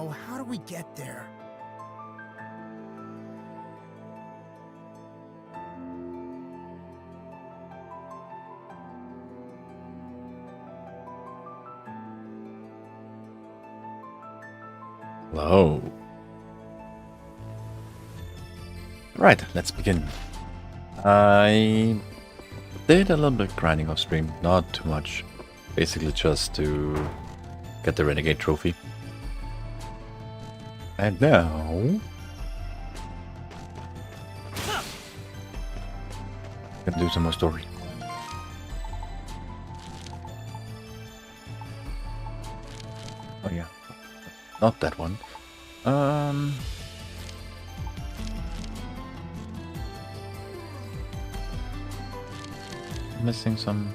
Now, how do we get there? Hello. Right, let's begin. I did a little bit grinding off stream, not too much. Basically just to get the Renegade trophy. And now... gonna do some more story. Oh yeah. Not that one. Missing some.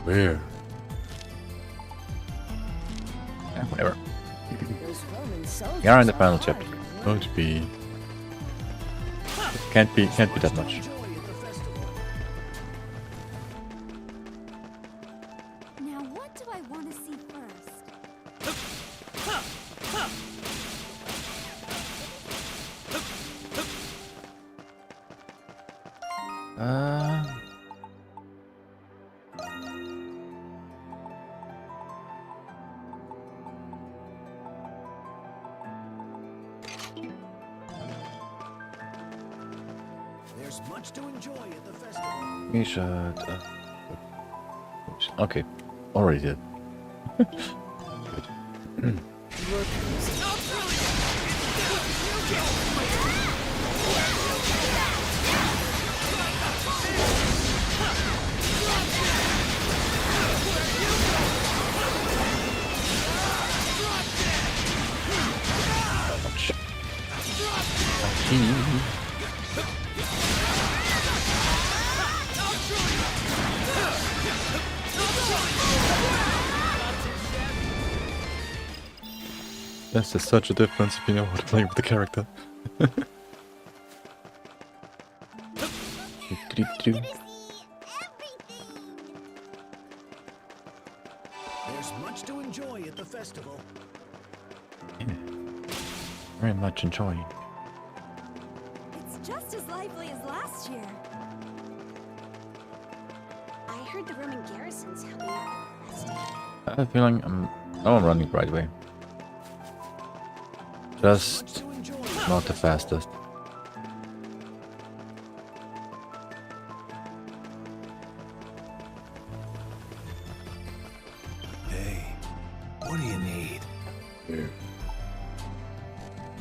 Where? Yeah, whatever. We are in the final chapter. Going to be. Can't be that much. Now, what do I want to see first? There's much to enjoy at the festival. We should. Okay, already did. Good. This is such a difference if you know how to play with the character. There's much to enjoy at the festival. Yeah. Very much enjoying. It's just as lively as last year. I heard the Roman garrison's helping out the festival. I have a feeling I'm running the right way. Just not the fastest. Hey, what do you need? Here.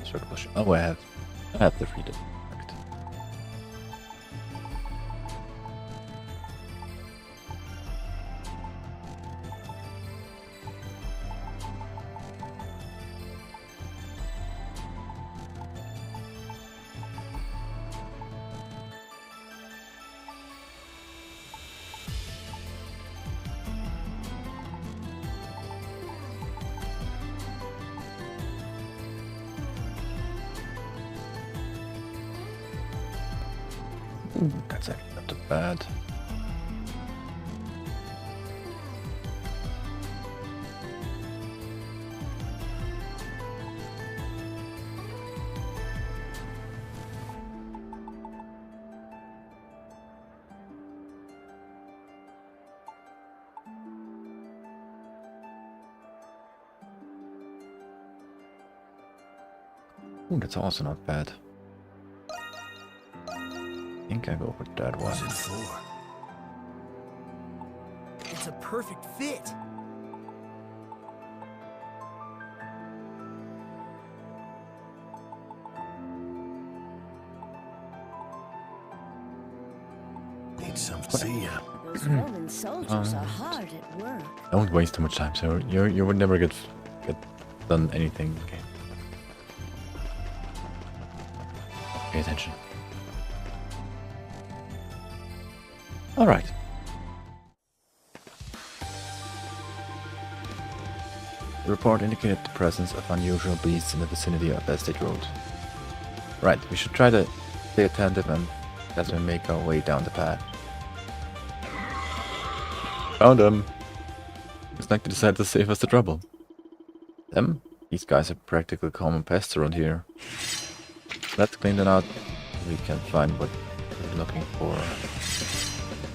Start pushing. Oh, I have the freedom. Correct. That's actually not too bad. Ooh, that's also not bad. I think I go with that one. What's it for? It's a perfect fit. Need some see ya. Those Roman soldiers are hard at work. Don't waste too much time, so you would never get done anything. Okay. Pay attention. All right. The report indicated the presence of unusual beasts in the vicinity of Estate Road. Right, we should try to stay attentive and as we make our way down the path. Found them. Looks like they decided to save us the trouble. Them? These guys are practically common pests around here. Let's clean them out. We can find what we're looking for.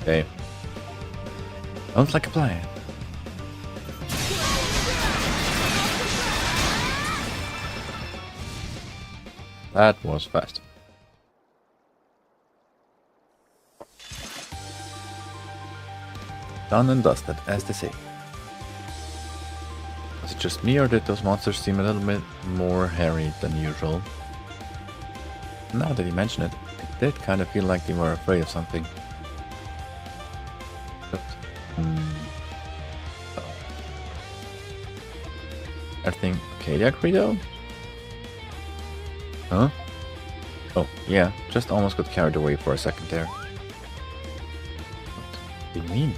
Okay. Sounds like a plan. That was fast. Done and dusted, as they say. Was it just me, or did those monsters seem a little bit more hairy than usual? Now that you mention it, it did kind of feel like they were afraid of something. But, everything okay there, Credo? Huh? Oh, yeah, just almost got carried away for a second there. What do you mean?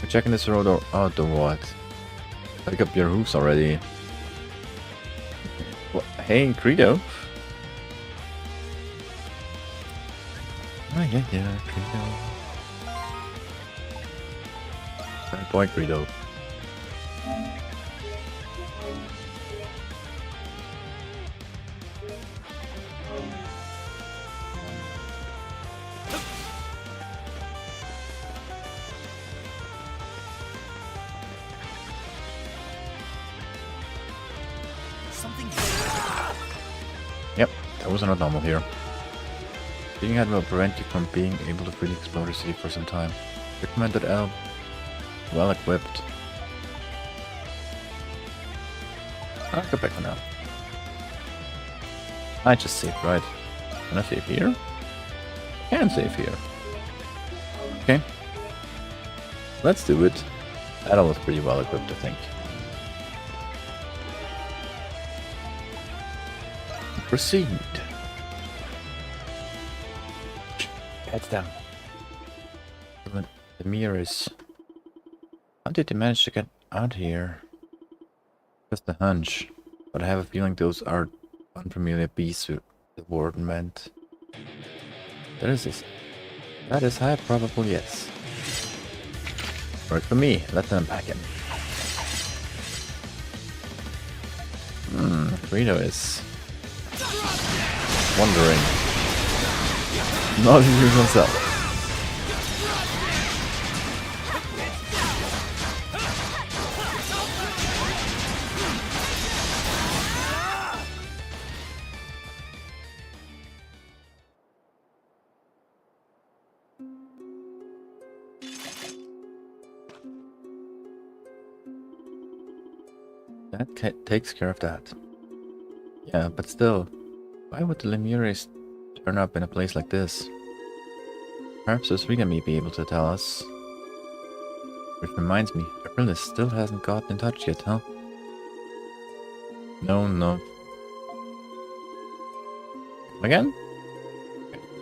We're checking this road or out or what? Pick up your hooves already. What? Hey, Credo. Ah, yeah, Credo. Bad boy, Credo. Yep, that was not normal here. Being ahead will prevent you from being able to freely explore the city for some time. Recommended L. Well equipped. I'll go back for now. I just saved, right? Can I save here? Can save here. Okay. Let's do it. That was pretty well equipped, I think. Proceed. Heads down. The mirrors. How did they manage to get out here? Just a hunch, but I have a feeling those are unfamiliar beasts the warden meant. That is high probable yes. Work for me. Let them pack him. Reno is wondering. Not his usual self. That takes care of that. Yeah, but still, why would the Lemures turn up in a place like this? Perhaps Osriga may be able to tell us. Which reminds me, Aprilis still hasn't gotten in touch yet, huh? No. Again?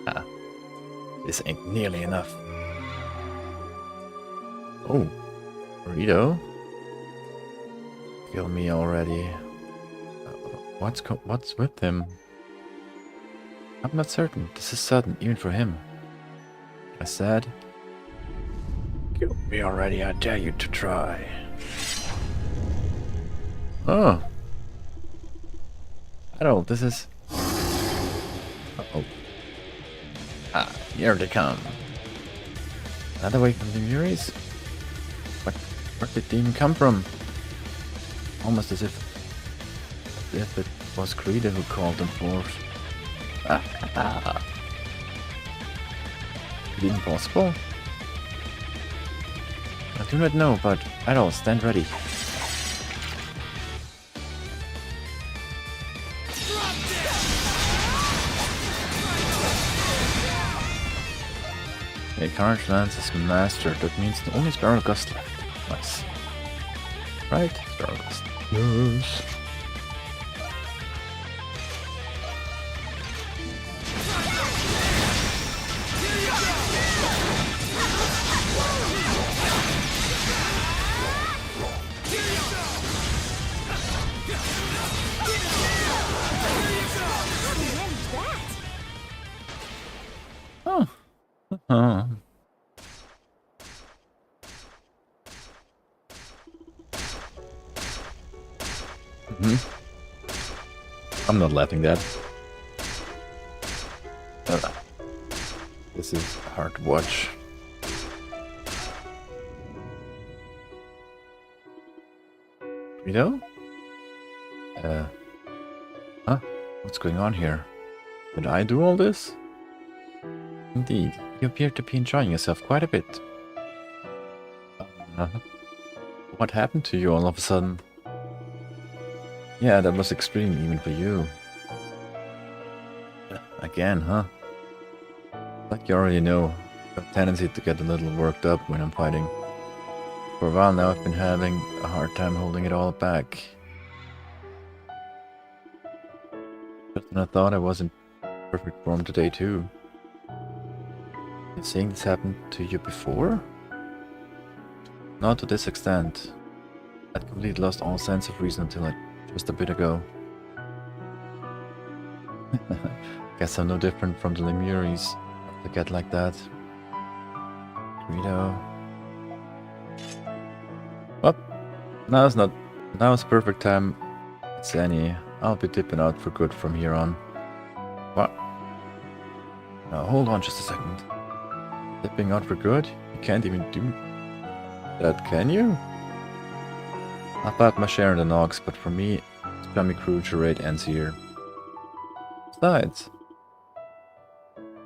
Ah, this ain't nearly enough. Oh, burrito. Kill me already. What's with him? I'm not certain. This is sudden, even for him. I said, kill me already, I dare you to try. Oh. Harold, this is... Uh-oh. Ah, here they come. Another way from the Muries? Where did they even come from? Almost as if it was Krita who called them forth. Is it even possible? I do not know, but Idol, stand ready. A Carnage Lance is mastered. That means the only Spiral Gust left. Nice. Right? Spiral Gust. Yes. I'm not laughing that. This is hard to watch. Rito? Huh? What's going on here? Did I do all this? Indeed, you appear to be enjoying yourself quite a bit. Uh, what happened to you all of a sudden? Yeah, that was extreme even for you. Again, huh? Like you already know, I have a tendency to get a little worked up when I'm fighting. For a while now I've been having a hard time holding it all back. Just when I thought I was in perfect form today too. You're saying this happened to you before? Not to this extent. I'd completely lost all sense of reason until just a bit ago. Guess I'm no different from the Lemuries. To get like that. Rito. Well, now's the perfect time. It's any. I'll be dipping out for good from here on. What? Now hold on just a second. Dipping out for good? You can't even do that, can you? I've had my share in the Nox, but for me, Scummy Crew charade ends here. Besides,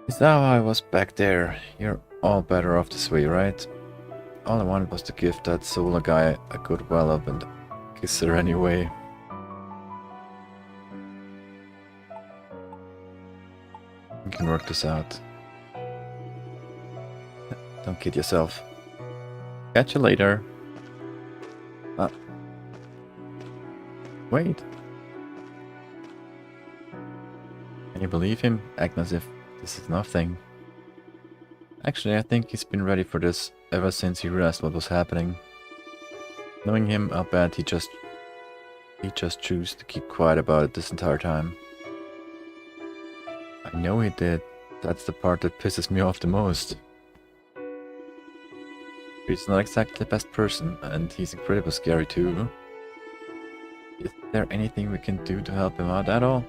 is that how I was back there? You're all better off this way, right? All I wanted was to give that Solar guy a good well up and kiss her anyway. We can work this out. Don't kid yourself. Catch you later. Wait. Can you believe him? Acting as if this is nothing. Actually, I think he's been ready for this ever since he realized what was happening. Knowing him, I'll bet he just chose to keep quiet about it this entire time. I know he did. That's the part that pisses me off the most. He's not exactly the best person, and he's incredibly scary too. Is there anything we can do to help him out at all?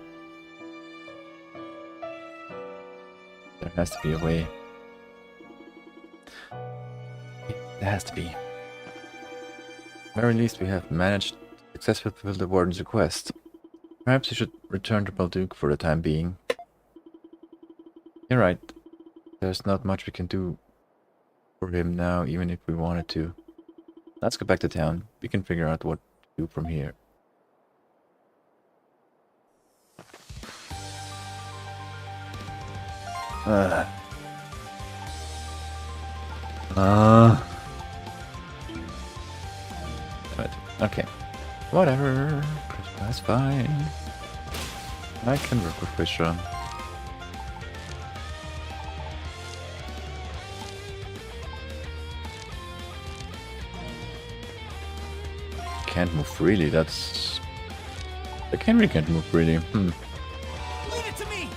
There has to be a way. There has to be. At the very least, we have managed to successfully fulfill the Warden's request. Perhaps we should return to Balduke for the time being. You're right. There's not much we can do for him now, even if we wanted to. Let's go back to town. We can figure out what to do from here. But, okay. Whatever. That's fine. I can work with Fisher. Can't move freely, that's... The Henry can't move freely. Leave it to me.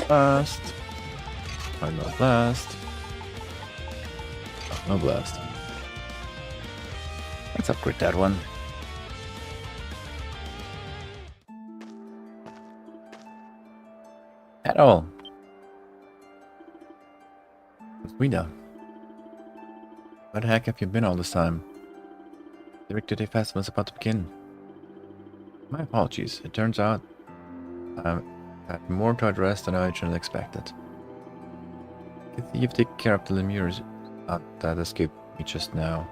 Blast. I know blast. No blast. Let's upgrade that one. At all. Rita. Where the heck have you been all this time? The Victory Day Festival is about to begin. My apologies. It turns out I had more to address than I originally expected. You've taken care of the Lemures that escaped me just now.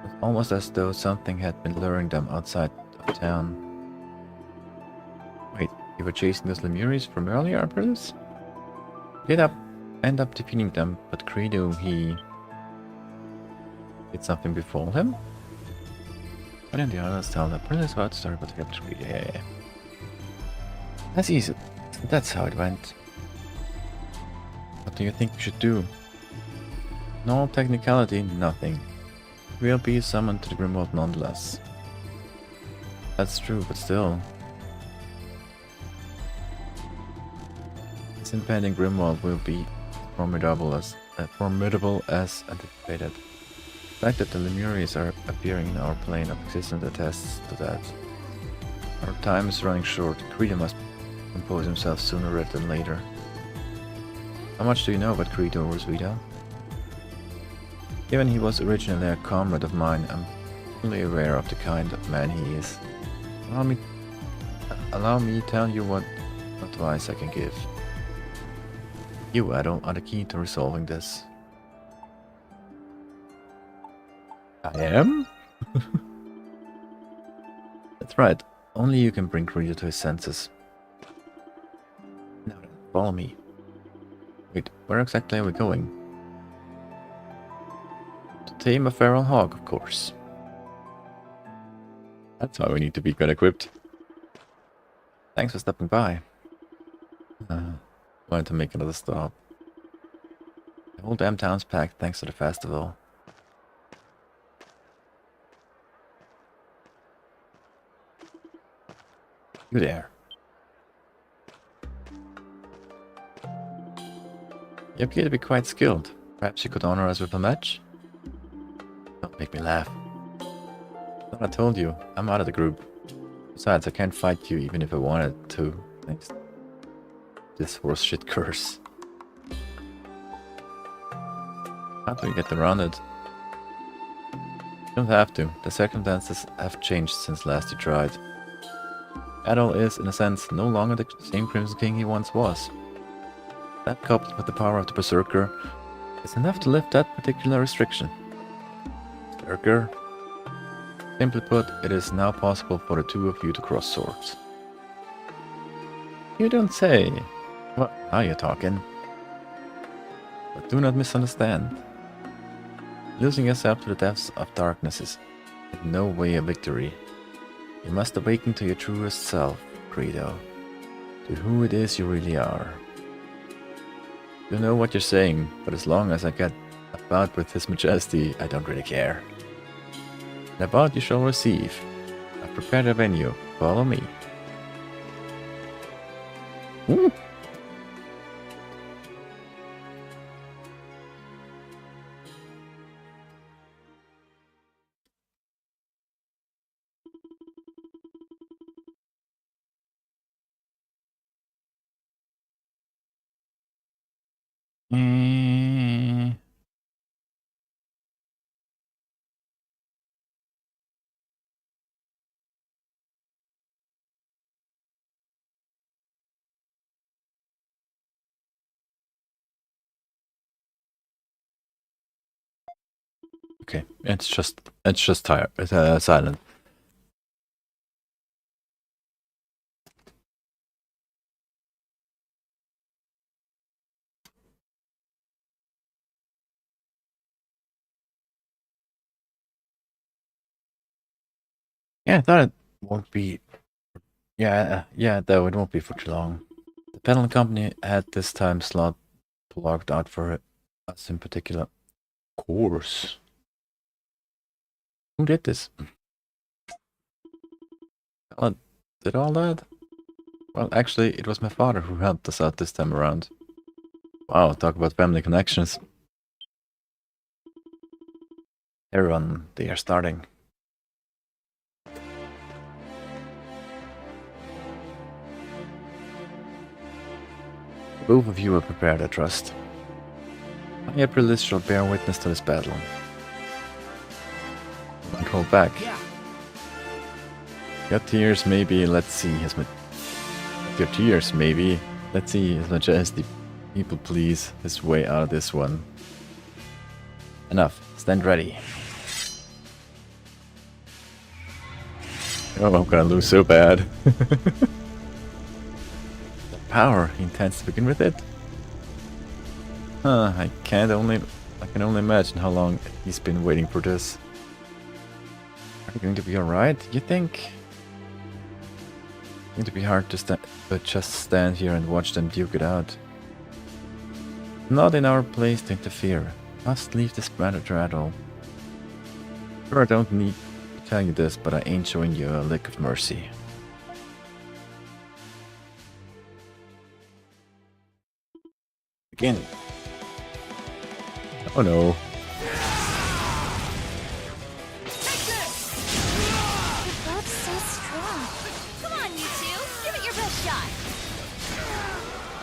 It was almost as though something had been luring them outside of town. Wait, you were chasing those Lemuries from earlier, Aprilus? You did end up defeating them, but Credo, he... Did something befall him? Why didn't the others tell the Aprilus about the story about the capture? Yeah. That's easy. That's how it went. What do you think we should do? No technicality, nothing. We'll be summoned to the Grimworld nonetheless. That's true, but still. This impending Grimwald will be formidable as anticipated. The fact that the Lemurians are appearing in our plane of existence attests to that. Our time is running short. Credo must compose himself sooner rather than later. How much do you know about Credo, Roswitha? Given he was originally a comrade of mine, I'm fully aware of the kind of man he is. Allow me tell you what advice I can give. You, Adol, are the key to resolving this. I am? That's right. Only you can bring Credo to his senses. Now then, follow me. Wait, where exactly are we going? To tame a feral hog, of course. That's why we need to be good equipped. Thanks for stopping by. Wanted to make another stop. The whole damn town's packed thanks to the festival. You there. You appear to be quite skilled. Perhaps you could honor us with a match? Don't make me laugh. Thought I told you, I'm out of the group. Besides, I can't fight you even if I wanted to. Thanks. This horseshit curse. How do we get around it? You don't have to. The circumstances have changed since last you tried. Adol is, in a sense, no longer the same Crimson King he once was. That, coupled with the power of the Berserker, is enough to lift that particular restriction. Berserker? Simply put, it is now possible for the two of you to cross swords. You don't say. Well, now you're talking. But do not misunderstand. Losing yourself to the depths of darkness is in no way a victory. You must awaken to your truest self, Credo. To who it is you really are. You know what you're saying, but as long as I get a bout with His Majesty, I don't really care. And a bout you shall receive. I've prepared a venue. Follow me. Ooh. Okay, it's just tired. It's silent. Yeah, I thought it won't be. Yeah, though it won't be for too long. The panel company had this time slot blocked out for us in particular. Of course. Who did this? Did all that? Well, actually, it was my father who helped us out this time around. Wow, talk about family connections. Everyone, they are starting. Both of you are prepared, I trust. My Aprilis shall bear witness to this battle. Don't hold back. Your tears, maybe. Let's see his. Your tears, maybe. Let's see His Majesty. People, please, his way out of this one. Enough. Stand ready. Oh, I'm gonna lose so bad. The power. He intends to begin with it. Huh, I can only imagine how long he's been waiting for this. Are you going to be alright, you think? It's going to be hard to just stand here and watch them duke it out. Not in our place to interfere. Must leave this matter to Adol. Sure, I don't need to tell you this, but I ain't showing you a lick of mercy. again. Oh no. You're both so strong. Come on, you two. Give it your best shot.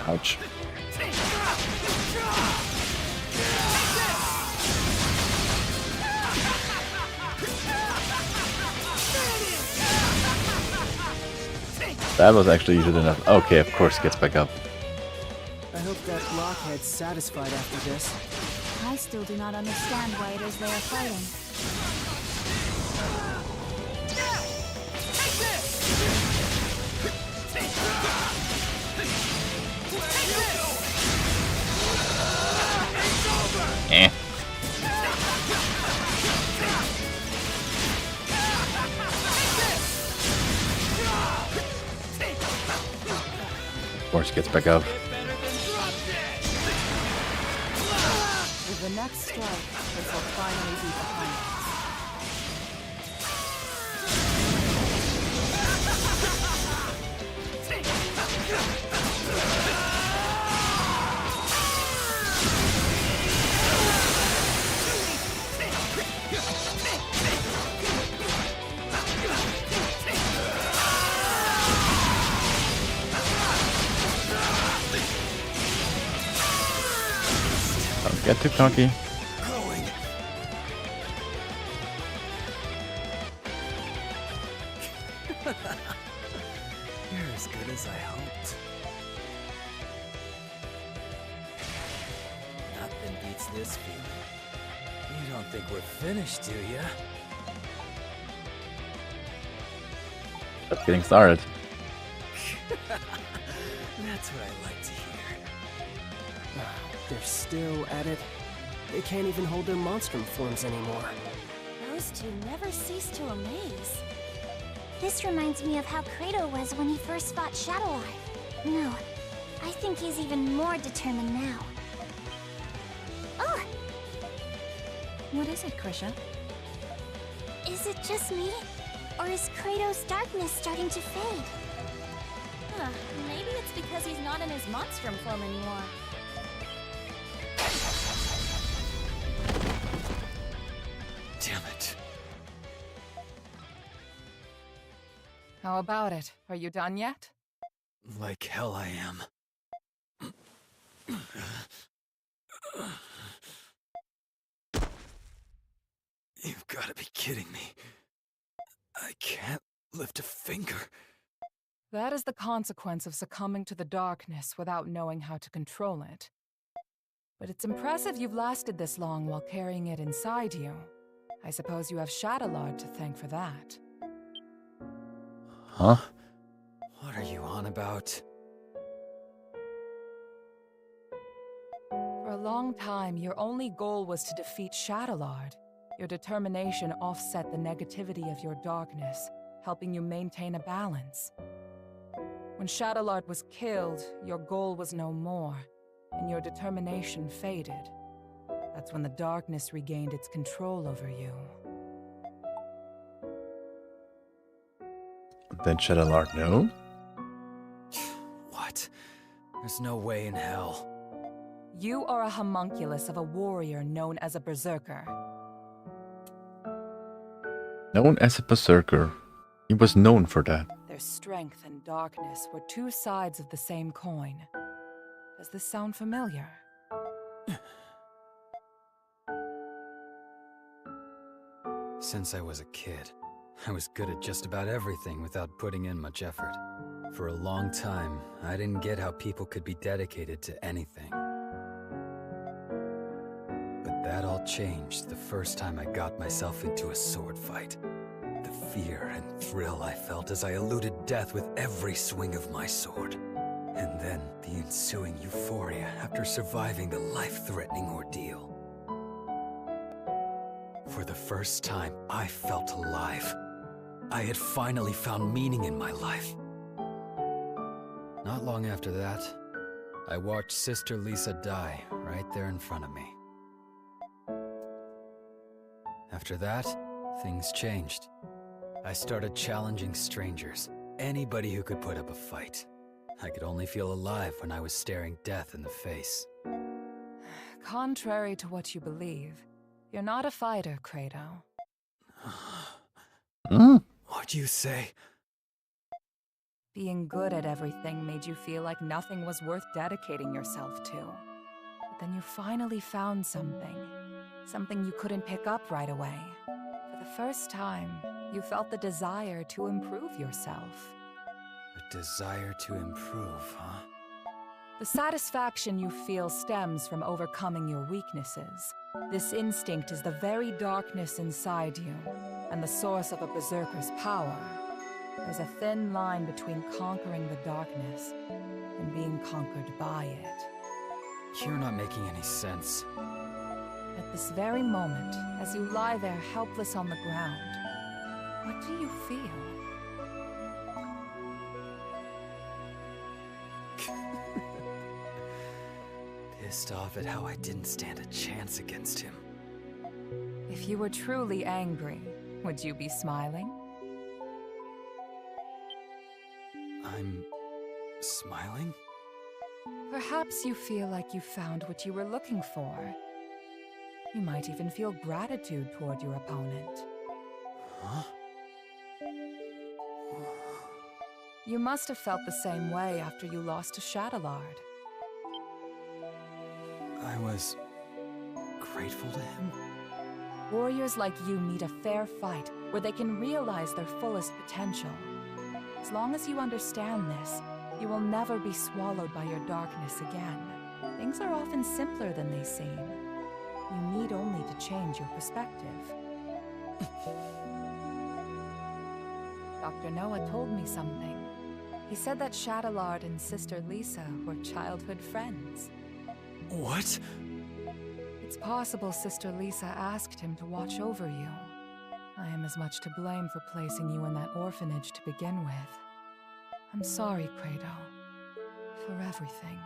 Ouch. That was actually easy enough. Okay, of course he gets back up. I hope that blockhead's satisfied after this. I still do not understand why it is they are fighting. Eh. Of course he gets back up. With the next strike, this will finally be behind us. Don't get too cocky. Growing. You're as good as I hoped. Nothing beats this feeling. You don't think we're finished, do ya? Just getting started. That's what I like to hear. They're still at it. They can't even hold their monstrum forms anymore. Those two never cease to amaze. This reminds me of how Kratos was when he first fought Shadowlife. No, I think he's even more determined now. Oh! What is it, Krisha? Is it just me? Or is Kratos' darkness starting to fade? Huh, maybe it's because he's not in his monstrum form anymore. Damn it. How about it? Are you done yet? Like hell I am. You've got to be kidding me. I can't lift a finger. That is the consequence of succumbing to the darkness without knowing how to control it. But it's impressive you've lasted this long while carrying it inside you. I suppose you have Shadowlord to thank for that. Huh? What are you on about? For a long time, your only goal was to defeat Shadowlord. Your determination offset the negativity of your darkness, helping you maintain a balance. When Shadowlord was killed, your goal was no more, and your determination faded. That's when the darkness regained its control over you. Then Shadowlord, no? What? There's no way in hell. You are a homunculus of a warrior known as a berserker. Known as a berserker. He was known for that. Their strength and darkness were two sides of the same coin. Does this sound familiar? Since I was a kid, I was good at just about everything without putting in much effort. For a long time, I didn't get how people could be dedicated to anything. But that all changed the first time I got myself into a sword fight. The fear and thrill I felt as I eluded death with every swing of my sword. And then the ensuing euphoria after surviving the life-threatening ordeal. For the first time, I felt alive. I had finally found meaning in my life. Not long after that, I watched Sister Lisa die right there in front of me. After that, things changed. I started challenging strangers, anybody who could put up a fight. I could only feel alive when I was staring death in the face. Contrary to what you believe, you're not a fighter, Credo. What'd you say? Being good at everything made you feel like nothing was worth dedicating yourself to. But then you finally found something. Something you couldn't pick up right away. For the first time, you felt the desire to improve yourself. A desire to improve, huh? The satisfaction you feel stems from overcoming your weaknesses. This instinct is the very darkness inside you, and the source of a berserker's power. There's a thin line between conquering the darkness and being conquered by it. You're not making any sense. At this very moment, as you lie there helpless on the ground, what do you feel? Pissed off at how I didn't stand a chance against him. If you were truly angry, would you be smiling? I'm smiling? Perhaps you feel like you found what you were looking for. You might even feel gratitude toward your opponent. Huh? You must have felt the same way after you lost to Shadowlard. I was grateful to him? Warriors like you need a fair fight where they can realize their fullest potential. As long as you understand this, you will never be swallowed by your darkness again. Things are often simpler than they seem. You need only to change your perspective. Dr. Noah told me something. He said that Shadowlard and Sister Lisa were childhood friends. What? It's possible Sister Lisa asked him to watch over you. I am as much to blame for placing you in that orphanage to begin with. I'm sorry, Credo, for everything.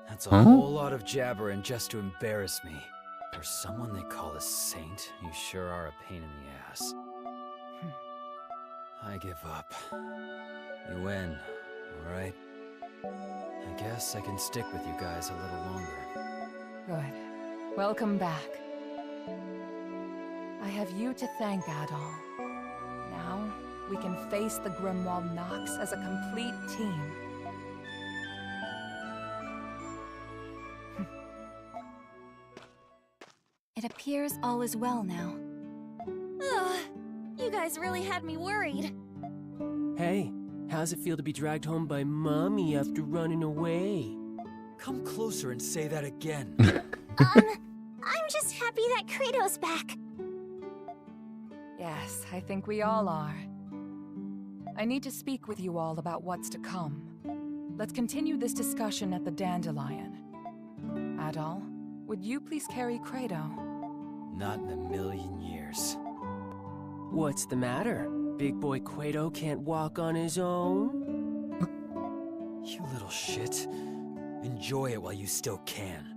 That's a whole lot of jabbering just to embarrass me. For someone they call a saint, you sure are a pain in the ass. I give up. You win, alright? I guess I can stick with you guys a little longer. Good. Welcome back. I have you to thank, Adol. Now, we can face the Grimwald Nox as a complete team. It appears all is well now. Ugh, you guys really had me worried. Hey, how's it feel to be dragged home by Mommy after running away? Come closer and say that again. I'm just happy that Kratos back. Yes, I think we all are. I need to speak with you all about what's to come. Let's continue this discussion at the Dandelion. Adol, would you please carry Credo? Not in a million years. What's the matter? Big boy Quato can't walk on his own? You little shit. Enjoy it while you still can.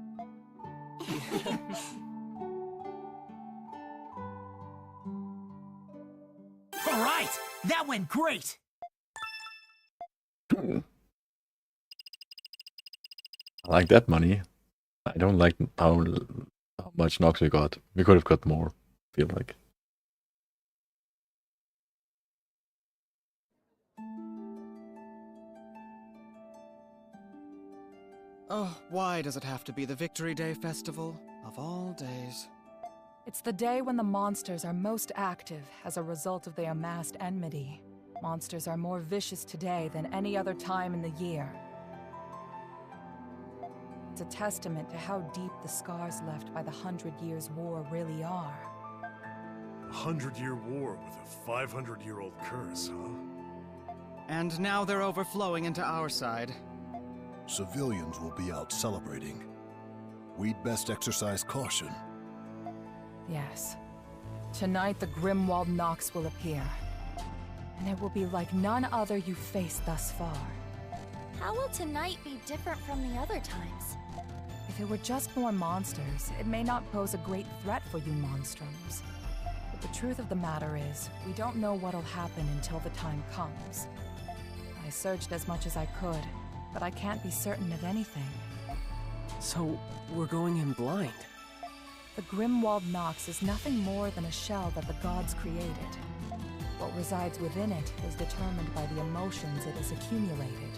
All right, that went great. I like that money. I don't like how much Nox we got. We could have got more, I feel like. Oh, why does it have to be the Victory Day festival? Of all days. It's the day when the monsters are most active as a result of the amassed enmity. Monsters are more vicious today than any other time in the year. It's a testament to how deep the scars left by the 100 Years' War really are. A 100-year war with a 500-year-old curse, huh? And now they're overflowing into our side. Civilians will be out celebrating. We'd best exercise caution. Yes. Tonight the Grimwald Nox will appear. And it will be like none other you've faced thus far. How will tonight be different from the other times? If it were just more monsters, it may not pose a great threat for you Monstrums. But the truth of the matter is, we don't know what'll happen until the time comes. I searched as much as I could, but I can't be certain of anything. So, we're going in blind. The Grimwald Nox is nothing more than a shell that the gods created. What resides within it is determined by the emotions it has accumulated.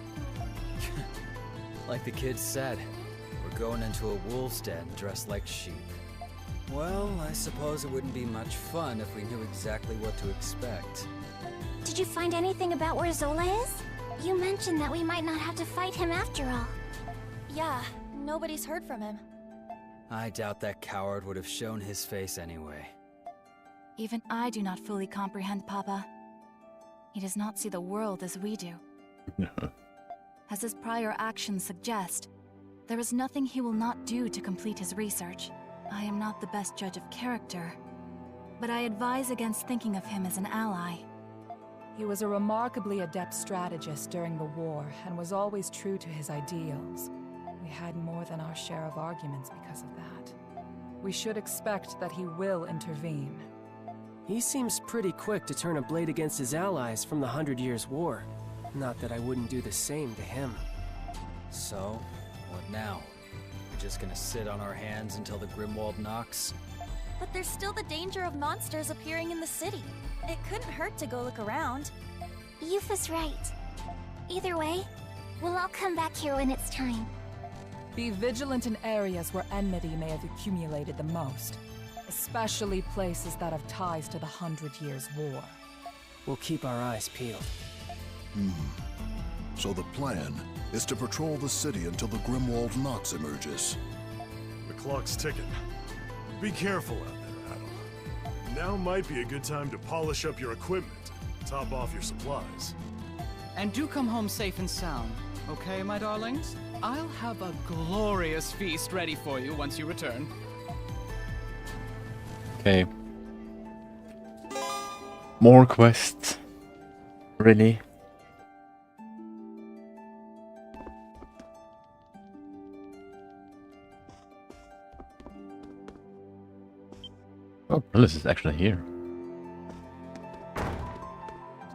Like the kids said, we're going into a wolf's den dressed like sheep. Well, I suppose it wouldn't be much fun if we knew exactly what to expect. Did you find anything about where Zola is? You mentioned that we might not have to fight him after all. Yeah, nobody's heard from him. I doubt that coward would have shown his face anyway. Even I do not fully comprehend Papa. He does not see the world as we do. As his prior actions suggest, there is nothing he will not do to complete his research. I am not the best judge of character, but I advise against thinking of him as an ally. He was a remarkably adept strategist during the war and was always true to his ideals. We had more than our share of arguments because of that. We should expect that he will intervene. He seems pretty quick to turn a blade against his allies from the 100 Years' War. Not that I wouldn't do the same to him. So, what now? We're just gonna sit on our hands until the Grimwald Nox? But there's still the danger of monsters appearing in the city. It couldn't hurt to go look around. Yufa's right. Either way, we'll all come back here when it's time. Be vigilant in areas where enmity may have accumulated the most, especially places that have ties to the 100 Years' War. We'll keep our eyes peeled. So the plan is to patrol the city until the Grimwald Nox emerges. The clock's ticking. Be careful out there, Adel. Now might be a good time to polish up your equipment, top off your supplies. And do come home safe and sound, okay, my darlings? I'll have a glorious feast ready for you once you return. Okay. More quests. Really? Oh, Alice is actually here.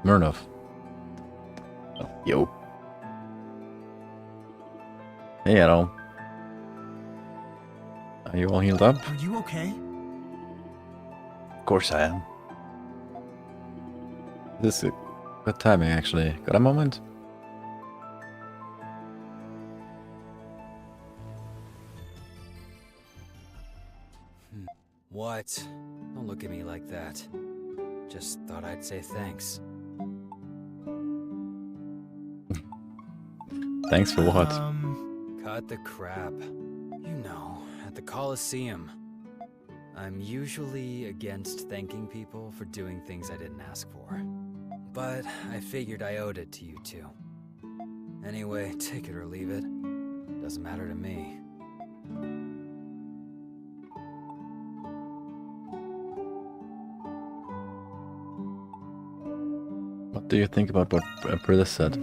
Smirnov. Oh, yo. Hey, Adol. Are you all healed up? Are you okay? Of course I am. This is good timing, actually. Got a moment? What? Don't look at me like that. Just thought I'd say thanks. Thanks for what? Cut the crap. You know, at the Coliseum. I'm usually against thanking people for doing things I didn't ask for. But I figured I owed it to you two. Anyway, take it or leave it. Doesn't matter to me. What do you think about what Brilla said?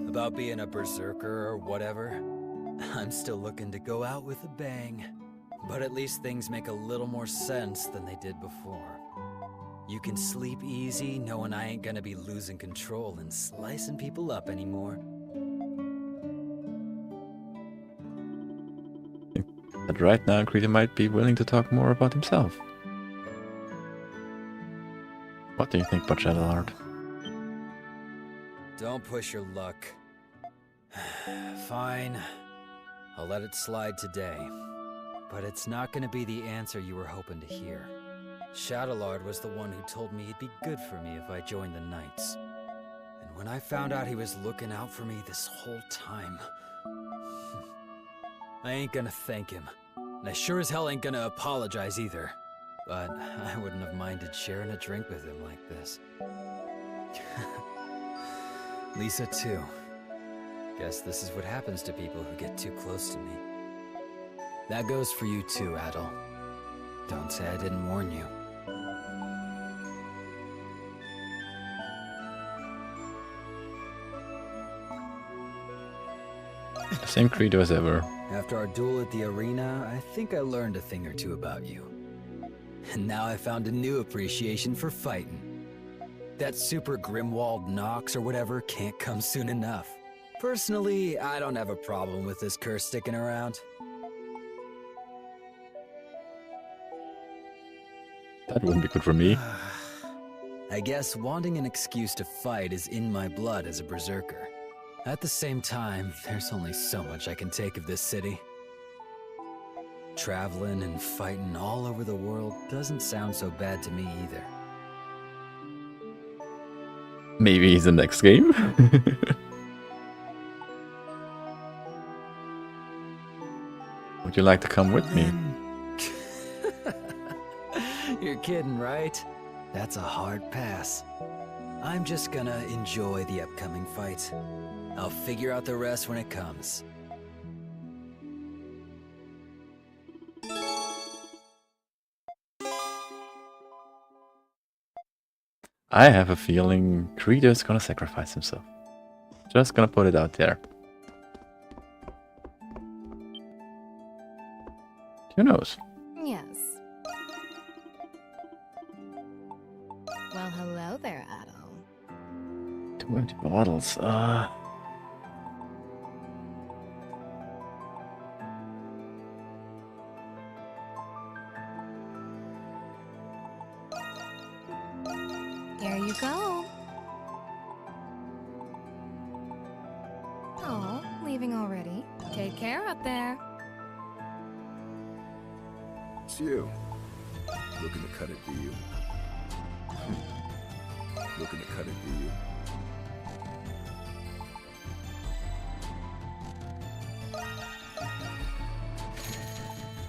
About being a berserker or whatever? I'm still looking to go out with a bang. But at least things make a little more sense than they did before. You can sleep easy knowing I ain't gonna be losing control and slicing people up anymore. That right now Creedy might be willing to talk more about himself. What do you think about Shadowheart? Don't push your luck. Fine. I'll let it slide today. But it's not gonna be the answer you were hoping to hear. Shadowlord was the one who told me he'd be good for me if I joined the Knights. And when I found out he was looking out for me this whole time, I ain't gonna thank him. And I sure as hell ain't gonna apologize either. But I wouldn't have minded sharing a drink with him like this. Lisa too. Guess this is what happens to people who get too close to me. That goes for you too, Adol. Don't say I didn't warn you. Same credo as ever. After our duel at the arena, I think I learned a thing or two about you. And now I found a new appreciation for fighting. That super Grimwald Nox or whatever can't come soon enough. Personally, I don't have a problem with this curse sticking around. That wouldn't be good for me. I guess wanting an excuse to fight is in my blood as a berserker. At the same time, there's only so much I can take of this city. Traveling and fighting all over the world doesn't sound so bad to me either. Maybe the next game? Would you like to come with me? You're kidding, right? That's a hard pass. I'm just gonna enjoy the upcoming fight. I'll figure out the rest when it comes. I have a feeling Credo's gonna sacrifice himself. Just gonna put it out there. Who knows? Yes. Well, hello there, Adol. 20 bottles. There you go. Oh, leaving already? Take care out there. It's you. Looking to cut it, do you? Looking to cut it, do you?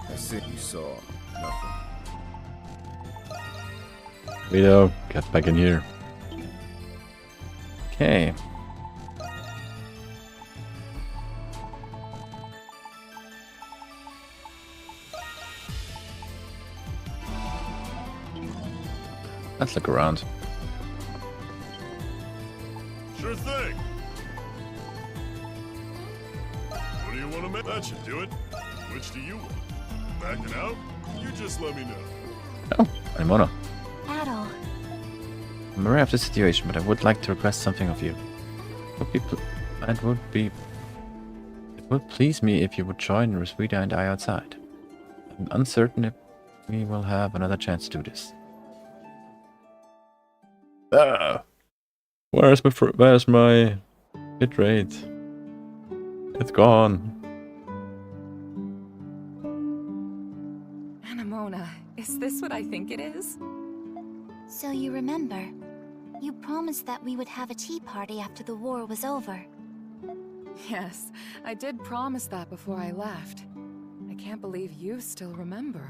I said you saw nothing. Credo, get back in here. Okay. Let's look around. Sure thing. What do you want to make? That should do it. Which do you want? Backing out? You just let me know. Oh, Animono. Adol. I'm aware of the situation, but I would like to request something of you. It would please me if you would join Roswitha and I outside. I'm uncertain if we will have another chance to do this. Where's my hit rate? It's gone. Anemona, is this what I think it is? So you remember, you promised that we would have a tea party after the war was over. Yes, I did promise that before I left. I can't believe you still remember.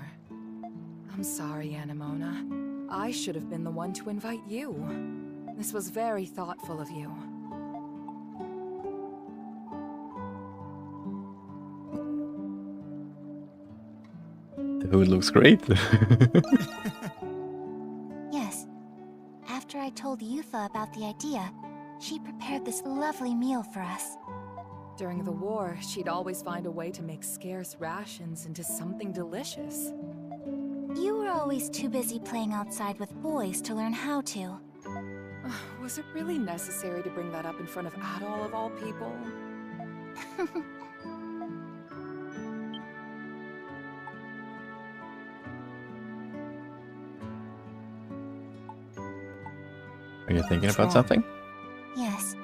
I'm sorry, Anemona. I should have been the one to invite you. This was very thoughtful of you. The food looks great. Yes. After I told Yutha about the idea, she prepared this lovely meal for us. During the war, she'd always find a way to make scarce rations into something delicious. You were always too busy playing outside with boys to learn how to. Was it really necessary to bring that up in front of Adol of all people? Are you thinking about something? Yes.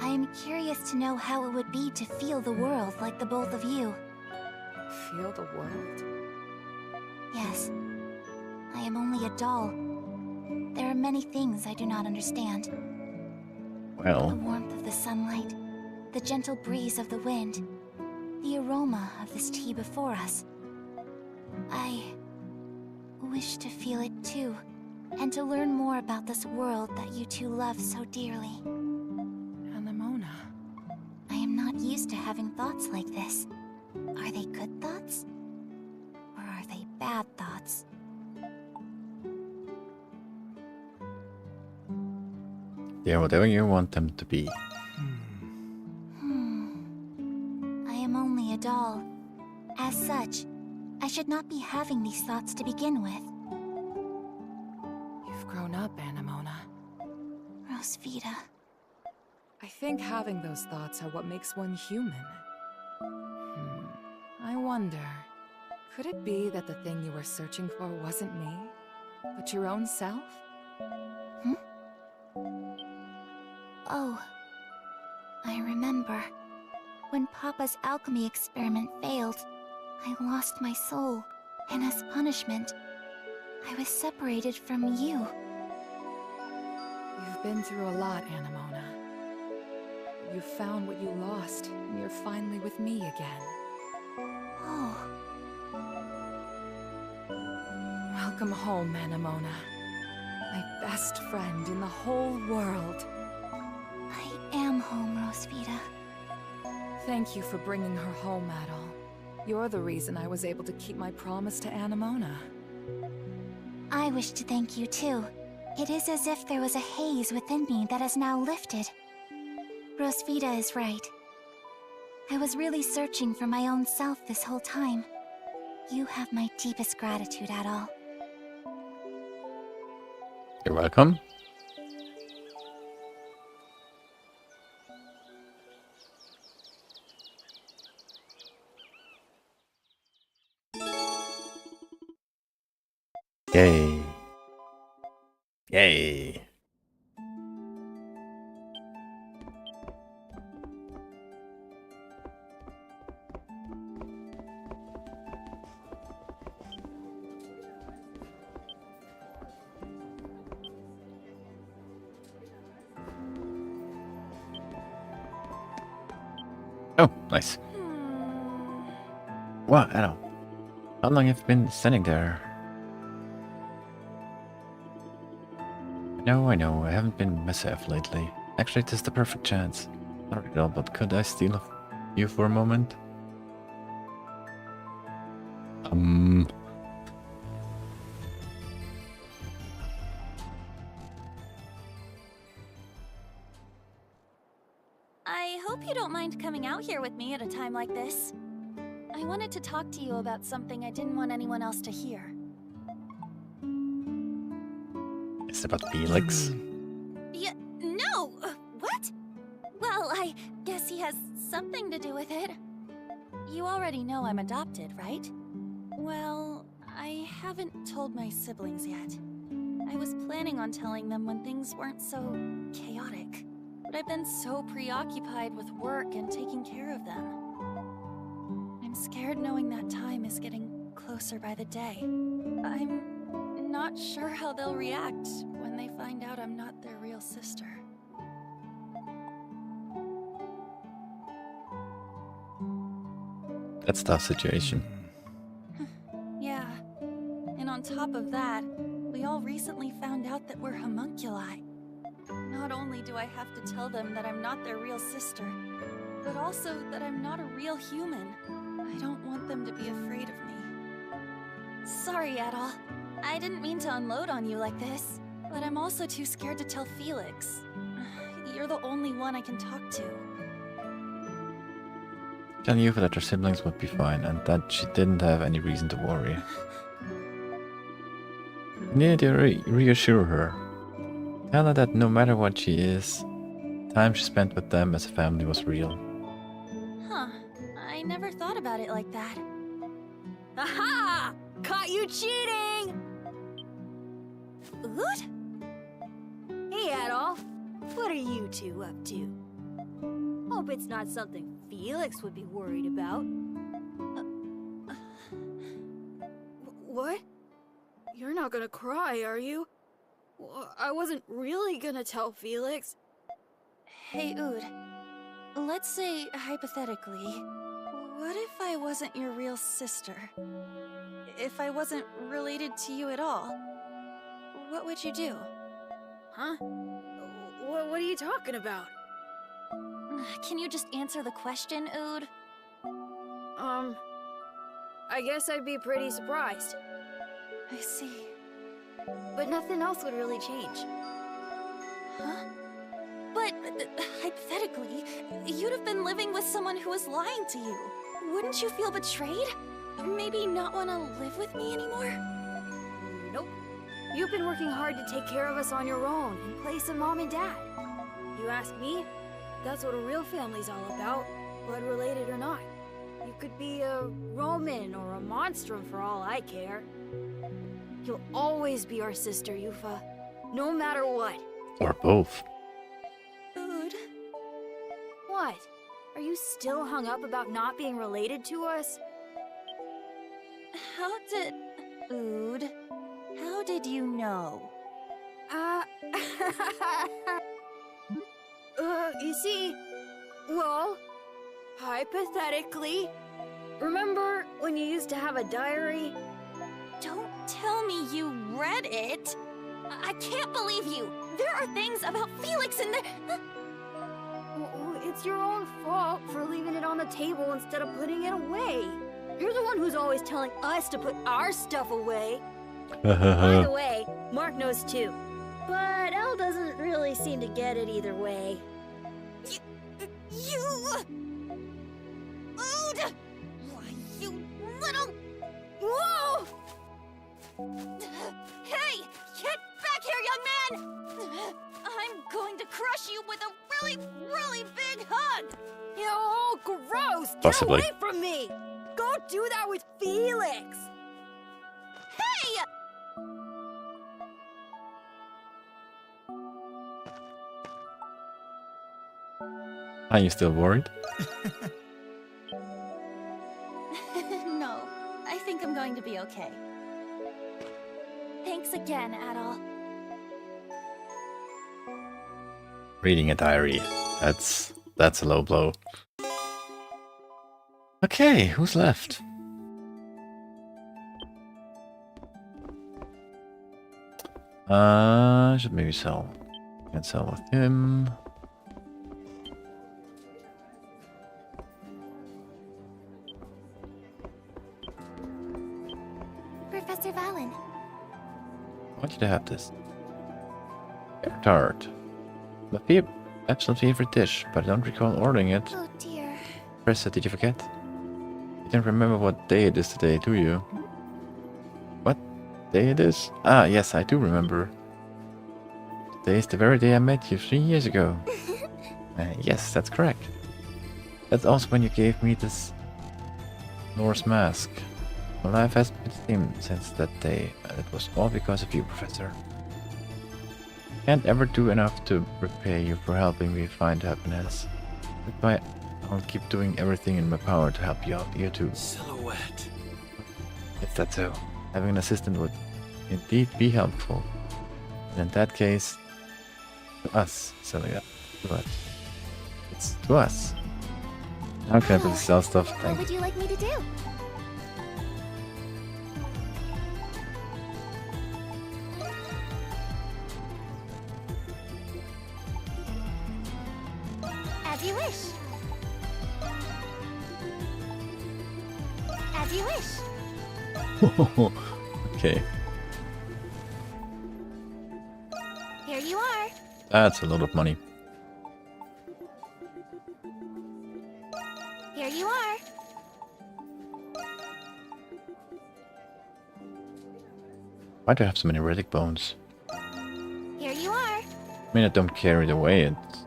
I am curious to know how it would be to feel the world like the both of you. Feel the world? Yes. I am only a doll. There are many things I do not understand. Well. The warmth of the sunlight, the gentle breeze of the wind, the aroma of this tea before us. I wish to feel it too, and to learn more about this world that you two love so dearly. Anemona. I am not used to having thoughts like this. Are they good thoughts? Or are they bad thoughts? They're whatever you want them to be. I am only a doll. As such, I should not be having these thoughts to begin with. You've grown up, Anemona. Rosvita. I think having those thoughts are what makes one human. I wonder, Could it be that the thing you were searching for wasn't me, but your own self? Oh, I remember. When Papa's alchemy experiment failed, I lost my soul, and as punishment, I was separated from you. You've been through a lot, Anemona. You found what you lost, and you're finally with me again. Oh. Welcome home, Anemona. My best friend in the whole world. I am home, Rosvita. Thank you for bringing her home, Adol. You're the reason I was able to keep my promise to Anemona. I wish to thank you too. It is as if there was a haze within me that has now lifted. Rosvita is right. I was really searching for my own self this whole time. You have my deepest gratitude, Adol. You're welcome. Yay. Yay. Oh, nice. What? I don't. How long have you been standing there? I know, I haven't been myself lately. Actually, this is the perfect chance. Not at all, but could I steal you for a moment? I hope you don't mind coming out here with me at a time like this. I wanted to talk to you about something I didn't want anyone else to hear. It's about Felix. Yeah, no! What? Well, I guess he has something to do with it. You already know I'm adopted, right? Well, I haven't told my siblings yet. I was planning on telling them when things weren't so chaotic. But I've been so preoccupied with work and taking care of them. I'm scared knowing that time is getting closer by the day. I'm not sure how they'll react when they find out I'm not their real sister. That's a tough situation. Yeah. And on top of that, we all recently found out that we're homunculi. Not only do I have to tell them that I'm not their real sister, but also that I'm not a real human. I don't want them to be afraid of me. Sorry, Adol. I didn't mean to unload on you like this, but I'm also too scared to tell Felix. You're the only one I can talk to. Tell you that her siblings would be fine and that she didn't have any reason to worry. You need to reassure her. Tell her that no matter what she is, time she spent with them as a family was real. Huh. I never thought about it like that. Aha! Caught you cheating! Ood? Hey, Adol. What are you two up to? Hope it's not something Felix would be worried about. What? You're not gonna cry, are you? I wasn't really gonna tell Felix. Hey, Ood. Let's say, hypothetically, what if I wasn't your real sister? If I wasn't related to you at all? What would you do? Huh? What are you talking about? Can you just answer the question, Ood? I guess I'd be pretty surprised. I see. But nothing else would really change. Huh? But, hypothetically, you'd have been living with someone who was lying to you. Wouldn't you feel betrayed? Maybe not want to live with me anymore? Nope. You've been working hard to take care of us on your own, in place of Mom and Dad. You ask me, that's what a real family's all about, blood related or not. You could be a Roman or a Monstrum for all I care. You'll always be our sister, Yufa. No matter what. Or both. Ood? What? Are you still hung up about not being related to us? How did... Ood? How did you know? You see... Well... Hypothetically... Remember when you used to have a diary? Don't tell me you read it! I can't believe you! There are things about Felix in there... It's your own fault for leaving it on the table instead of putting it away. You're the one who's always telling us to put our stuff away. By the way, Mark knows too. But Elle doesn't really seem to get it either way. You... Ood! Why, you little... Whoa! Hey! Get back here, young man! I'm going to crush you with a really, really big hug! Oh, gross! Possibly. Get away from me! Go do that with Felix! Hey! Are you still worried? No, I think I'm going to be okay. Thanks again, Adol. Reading a diary. That's a low blow. Okay, who's left? Should maybe sell. Can sell with him. Professor Valen. I want you to have this. Tart. My absolute favorite dish, but I don't recall ordering it. Oh dear. Pressa, did you forget? You don't remember what day it is today, do you? What day it is? Ah, yes, I do remember. Today is the very day I met you 3 years ago. Yes, that's correct. That's also when you gave me this Norse mask. My life has been the same since that day, and it was all because of you, Professor. Can't ever do enough to repay you for helping me find happiness. That's why I'll keep doing everything in my power to help you out, you too. Silhouette. If that's so, having an assistant would indeed be helpful. And in that case, to us, Silhouette. To us. It's to us. How can I put sell stuff? What Thank would you like me to do? As you wish. As you wish. Okay, Here you are. that's a lot of money. Here you are. Why do I have so many relic bones? Here you are. I mean, I don't carry it away, it's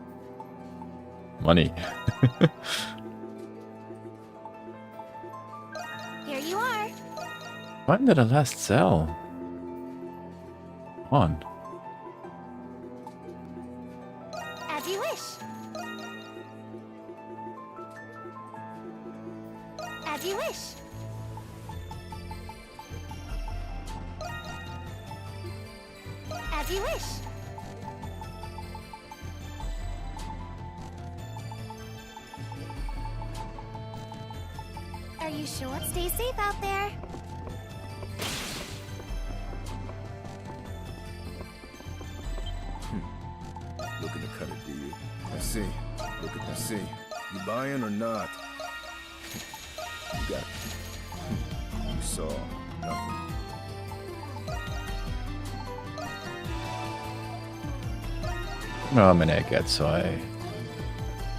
money. Here you are. When did I last sell? On. As you wish. As you wish. As you wish. Are you sure? Stay safe out there. Looking to cut it, do you? I see. I see. You buying or not? You got it. You saw nothing. No, I'm an egghead, so I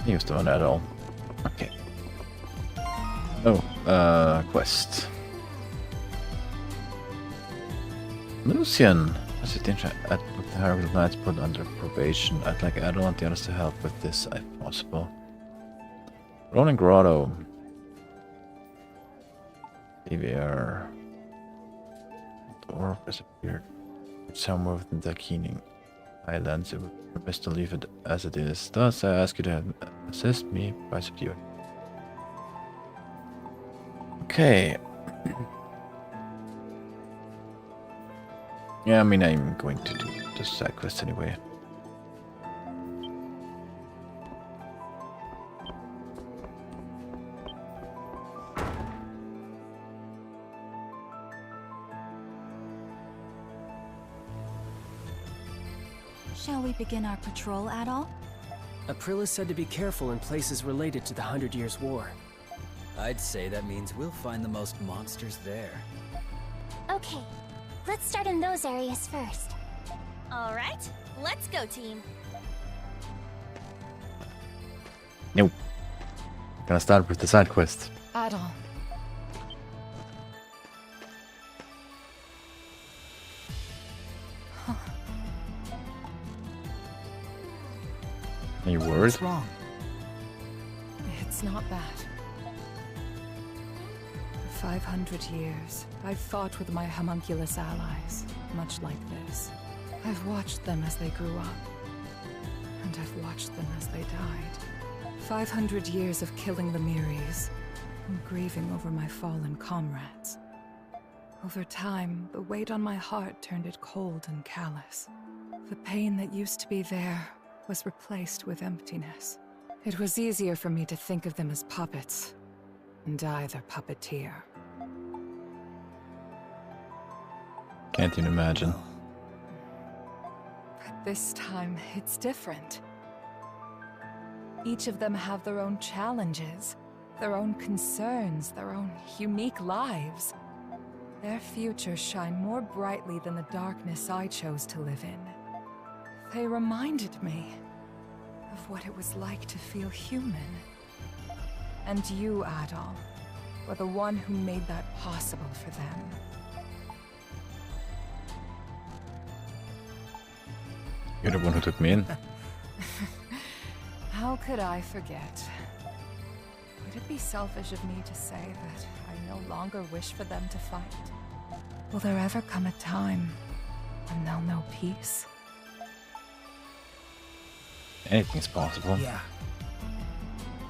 used to one at all. Okay. Oh, quest. Lucian! As it at with the Harvard Knights put under probation. I'd like I don't want the others to help with this if possible. Rolling Grotto. AVR. The orb has appeared somewhere within the Keening Islands. It would be best to leave it as it is. Thus, I ask you to assist me by subduing. Okay. Yeah, I mean, I'm going to do the side quest anyway. Shall we begin our patrol at all? Aprilis said to be careful in places related to the 100 Years' War. I'd say that means we'll find the most monsters there. Okay, let's start in those areas first. All right, let's go, team. Nope. Gonna start with the side quest. Adol. Any words? What's wrong? It's not bad. For 500 years, I've fought with my homunculus allies, much like this. I've watched them as they grew up, and I've watched them as they died. 500 years of killing the Miris, and grieving over my fallen comrades. Over time, the weight on my heart turned it cold and callous. The pain that used to be there was replaced with emptiness. It was easier for me to think of them as puppets, and I their puppeteer. Can't even imagine. But this time, it's different. Each of them have their own challenges, their own concerns, their own unique lives. Their futures shine more brightly than the darkness I chose to live in. They reminded me of what it was like to feel human. And you, Adol, were the one who made that possible for them. You're the one who took me in. How could I forget? Would it be selfish of me to say that I no longer wish for them to fight? Will there ever come a time when they'll know peace? Anything's possible. Yeah.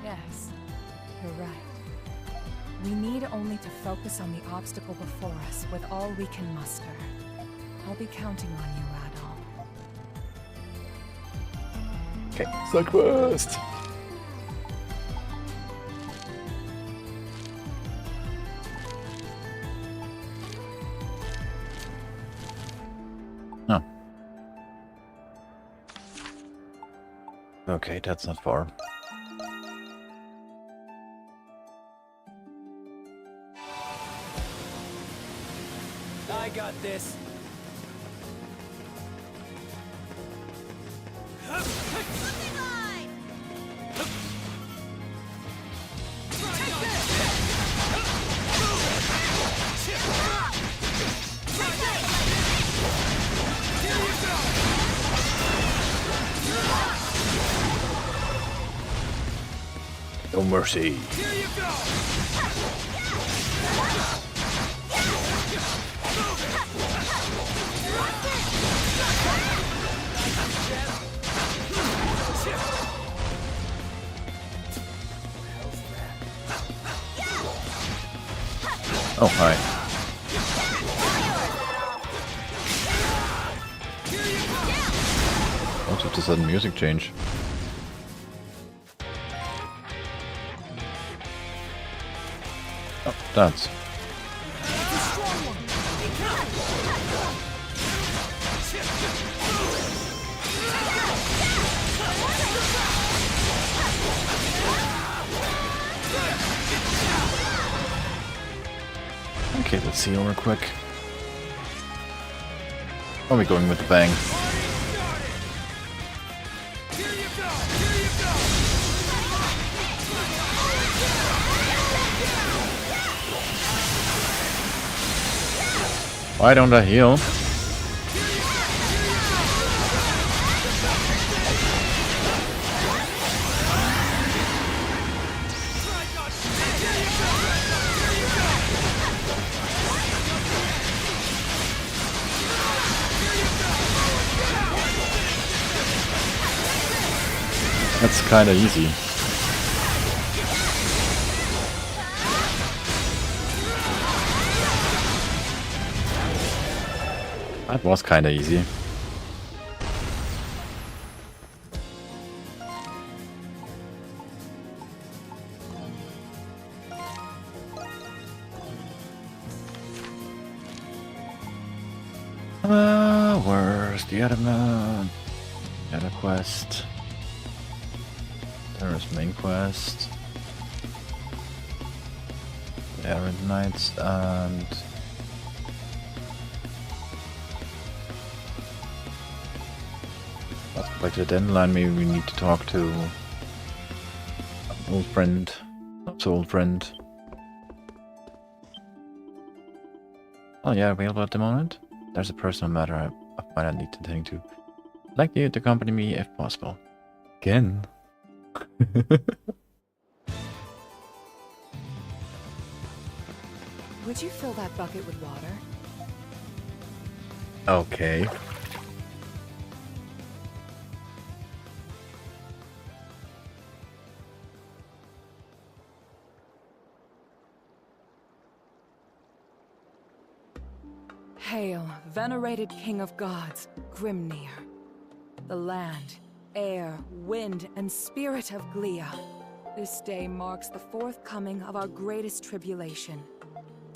Yes, you're right. We need only to focus on the obstacle before us with all we can muster. I'll be counting on you, Adol. Okay, side quest. Oh. Okay, that's not far. I got this. No mercy. Oh, hi. What's with the sudden music change? Oh, that's. Okay, let's see real quick. Are we going with the bang? Why don't I heal? That's kinda easy. That was kinda easy. Where's the other man? The other quest. There's main quest. The Errant Knights and... let's go back to the Dandelion. Maybe we need to talk to an old friend. Not so old friend. Oh yeah, available at the moment. There's a personal matter I find I need to attend to. I'd like you to accompany me if possible. Again? Would you fill that bucket with water? Okay. Hail, venerated King of Gods, Grimnir. The land, air, wind, and spirit of Glia. This day marks the forthcoming of our greatest tribulation.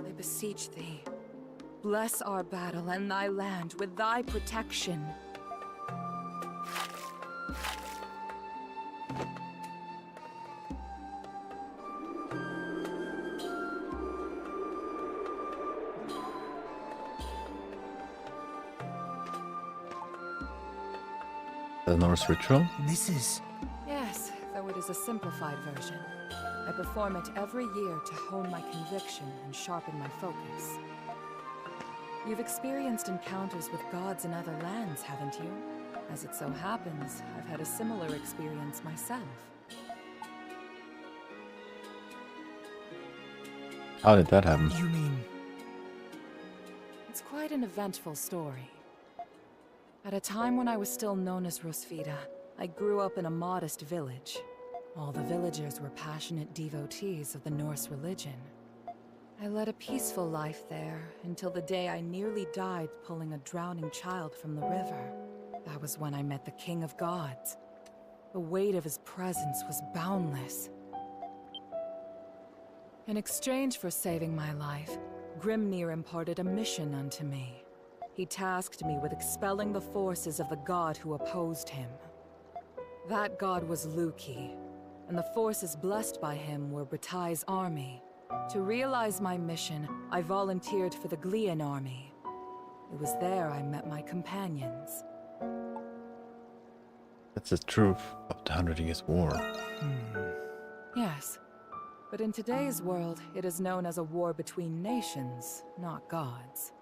I beseech thee, bless our battle and thy land with thy protection. The Norse ritual? This is... Yes, though it is a simplified version. I perform it every year to hone my conviction and sharpen my focus. You've experienced encounters with gods in other lands, haven't you? As it so happens, I've had a similar experience myself. How did that happen? You mean... It's quite an eventful story. At a time when I was still known as Rosvita, I grew up in a modest village. All the villagers were passionate devotees of the Norse religion. I led a peaceful life there until the day I nearly died pulling a drowning child from the river. That was when I met the King of Gods. The weight of his presence was boundless. In exchange for saving my life, Grimnir imparted a mission unto me. He tasked me with expelling the forces of the god who opposed him. That god was Luki, and the forces blessed by him were Bratai's army. To realize my mission, I volunteered for the Glian army. It was there I met my companions. That's the truth of the 100 Years' War. Yes, but in today's world, it is known as a war between nations, not gods.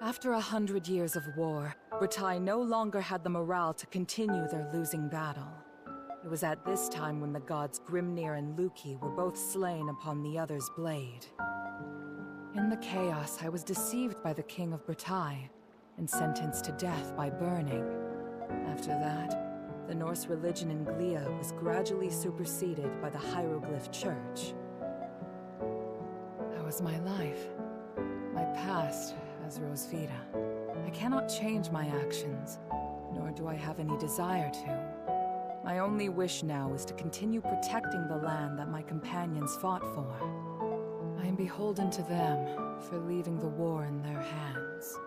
After 100 years of war, Bratai no longer had the morale to continue their losing battle. It was at this time when the gods Grimnir and Luki were both slain upon the other's blade. In the chaos, I was deceived by the King of Bratai and sentenced to death by burning. After that, the Norse religion in Glia was gradually superseded by the Hieroglyph Church. That was my life, my past as Rosvita. I cannot change my actions, nor do I have any desire to. My only wish now is to continue protecting the land that my companions fought for. I am beholden to them for leaving the war in their hands.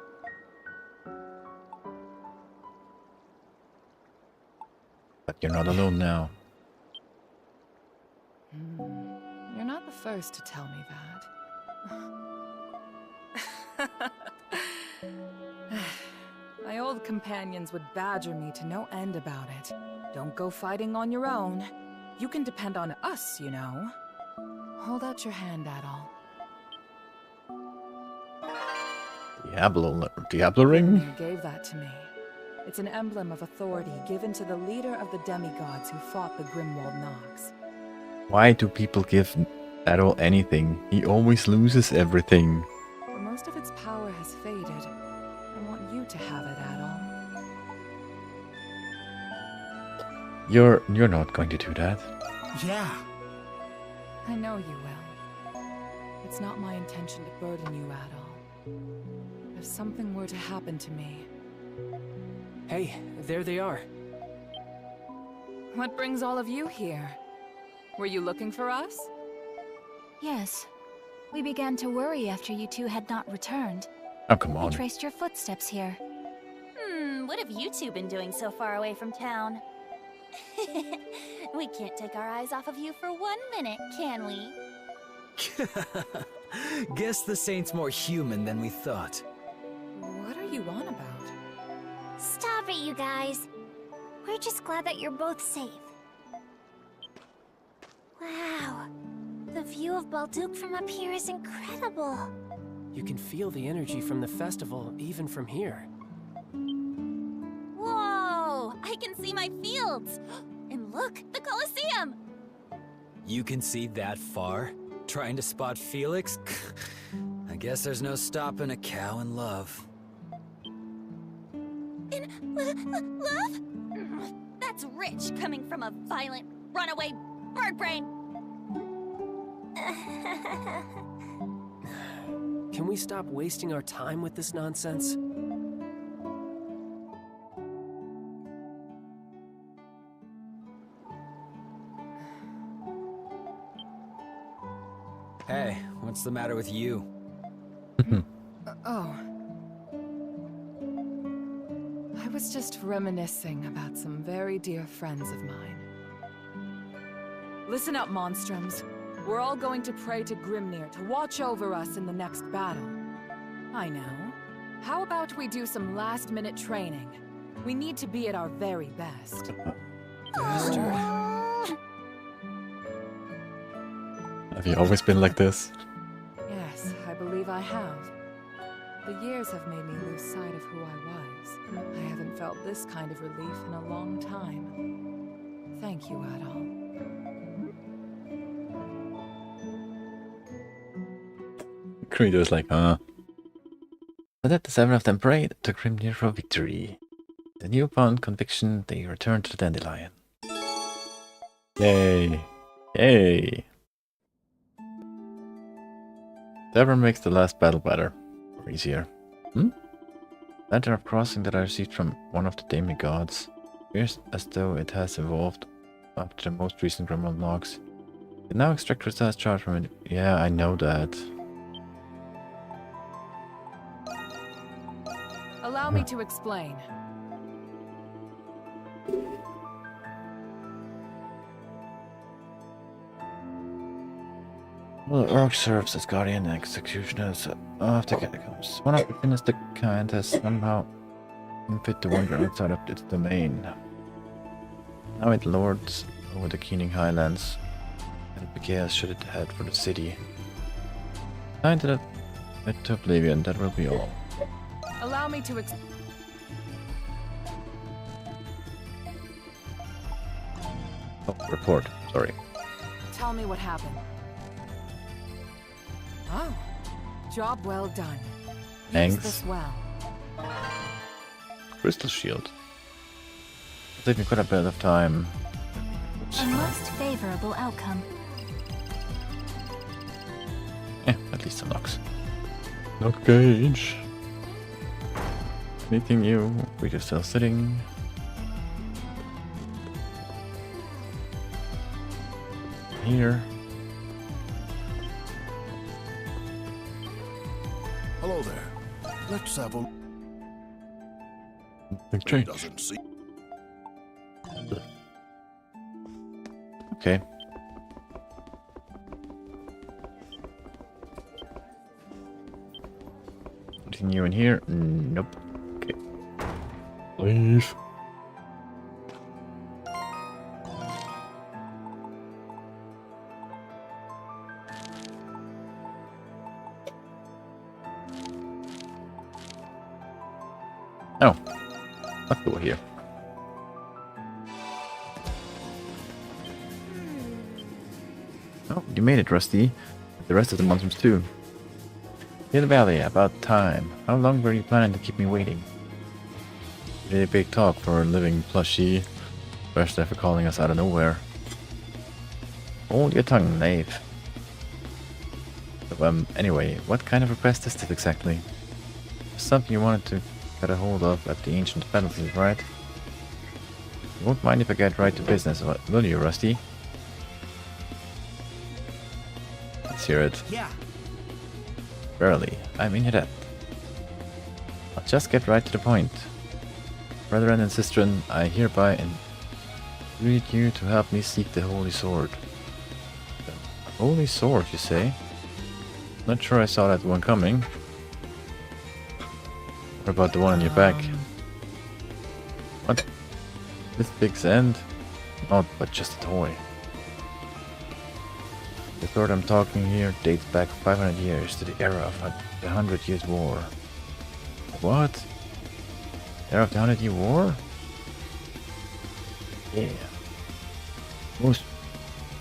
But you're not alone now. You're not the first to tell me that. My old companions would badger me to no end about it. Don't go fighting on your own. You can depend on us, you know. Hold out your hand, Adol. Diablo ring? You gave that to me. It's an emblem of authority given to the leader of the demigods who fought the Grimwald Nox. Why do people give Adol anything? He always loses everything. Most of its power has faded. I want you to have it, Adol. You're not going to do that. Yeah. I know you will. It's not my intention to burden you at all. If something were to happen to me... Hey, there they are. What brings all of you here? Were you looking for us? Yes. We began to worry after you two had not returned. Oh, come We on. traced your footsteps here. What have you two been doing so far away from town? We can't take our eyes off of you for 1 minute, can we? Guess the Saint's more human than we thought. What are you on about? Stop it, you guys. We're just glad that you're both safe. Wow. The view of Balduke from up here is incredible. You can feel the energy from the festival even from here. Whoa! I can see my fields! And look, the Colosseum! You can see that far? Trying to spot Felix? I guess there's no stopping a cow in love. Love? That's rich coming from a violent, runaway bird brain! Can we stop wasting our time with this nonsense? Hey, what's the matter with you? Oh. I was just reminiscing about some very dear friends of mine. Listen up, Monstrums. We're all going to pray to Grimnir to watch over us in the next battle. I know. How about we do some last-minute training? We need to be at our very best. Have you always been like this? Yes, I believe I have. The years have made me lose sight of who I was. I haven't felt this kind of relief in a long time. Thank you, Adol. Credo's like, huh? So that the 7 of them prayed to Grimnir for victory. The newfound conviction, they returned to the Dandelion. Yay! Yay! Never makes the last battle better. Or easier. Letter of crossing that I received from one of the demigods. Appears as though it has evolved after the most recent Monstrum Nox. You can now extract crystallized charge from it. Yeah, I know that. Allow me to explain. Well, the Orc serves as guardian and executioners of the catacombs. One of the sinister kind has somehow been fit to wander outside of its domain. Now it lords over the Keening Highlands, and Begeas should it head for the city. Blinded it to oblivion, that will be all. Allow me to Oh, report, sorry. Tell me what happened. Oh, job well done. Thanks. Use this well. Crystal shield. It'll take me quite a bit of time. A most favorable outcome. Yeah, at least a Nox. Knock gauge. Anything new? We just still sitting. Here. Hello there. Let's have a... Big change. Doesn't see... Okay. Anything new in here? Nope. Okay. Leave. Oh. Let's go here. Oh, you made it, Rusty. The rest of the monsters too. Hill Valley, about time. How long were you planning to keep me waiting? Really big talk for a living plushie. Especially for calling us out of nowhere. Hold your tongue, knave. So, anyway, what kind of request is this exactly? Something you wanted to get a hold of at the ancient battlefield, right? You won't mind if I get right to business, will you, Rusty? Let's hear it. Yeah. Barely. I'm in your debt. I'll just get right to the point. Brethren and sistren, I hereby entreat you to help me seek the Holy Sword. The Holy Sword, you say? Not sure I saw that one coming. What about the one on your back? What? This Big's End? Not but just a toy. The sword I'm talking here dates back 500 years to the era of the 100 Years' War. What? Era of the 100-Year War? Yeah. Most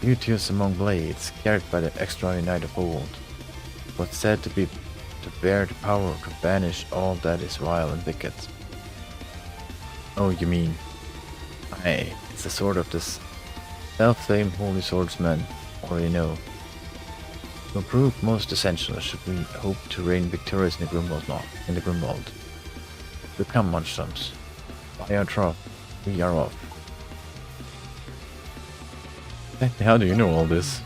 beauteous among blades, carried by the extraordinary knight of old, was said to bear the power to banish all that is vile and wicked. Oh, you mean? Aye, it's the sword of this self-same holy swordsman, already know. Will prove most essential should we hope to reign victorious in the Grimwald. So come, Monstrums. By our trough, we are off. How do you know all this?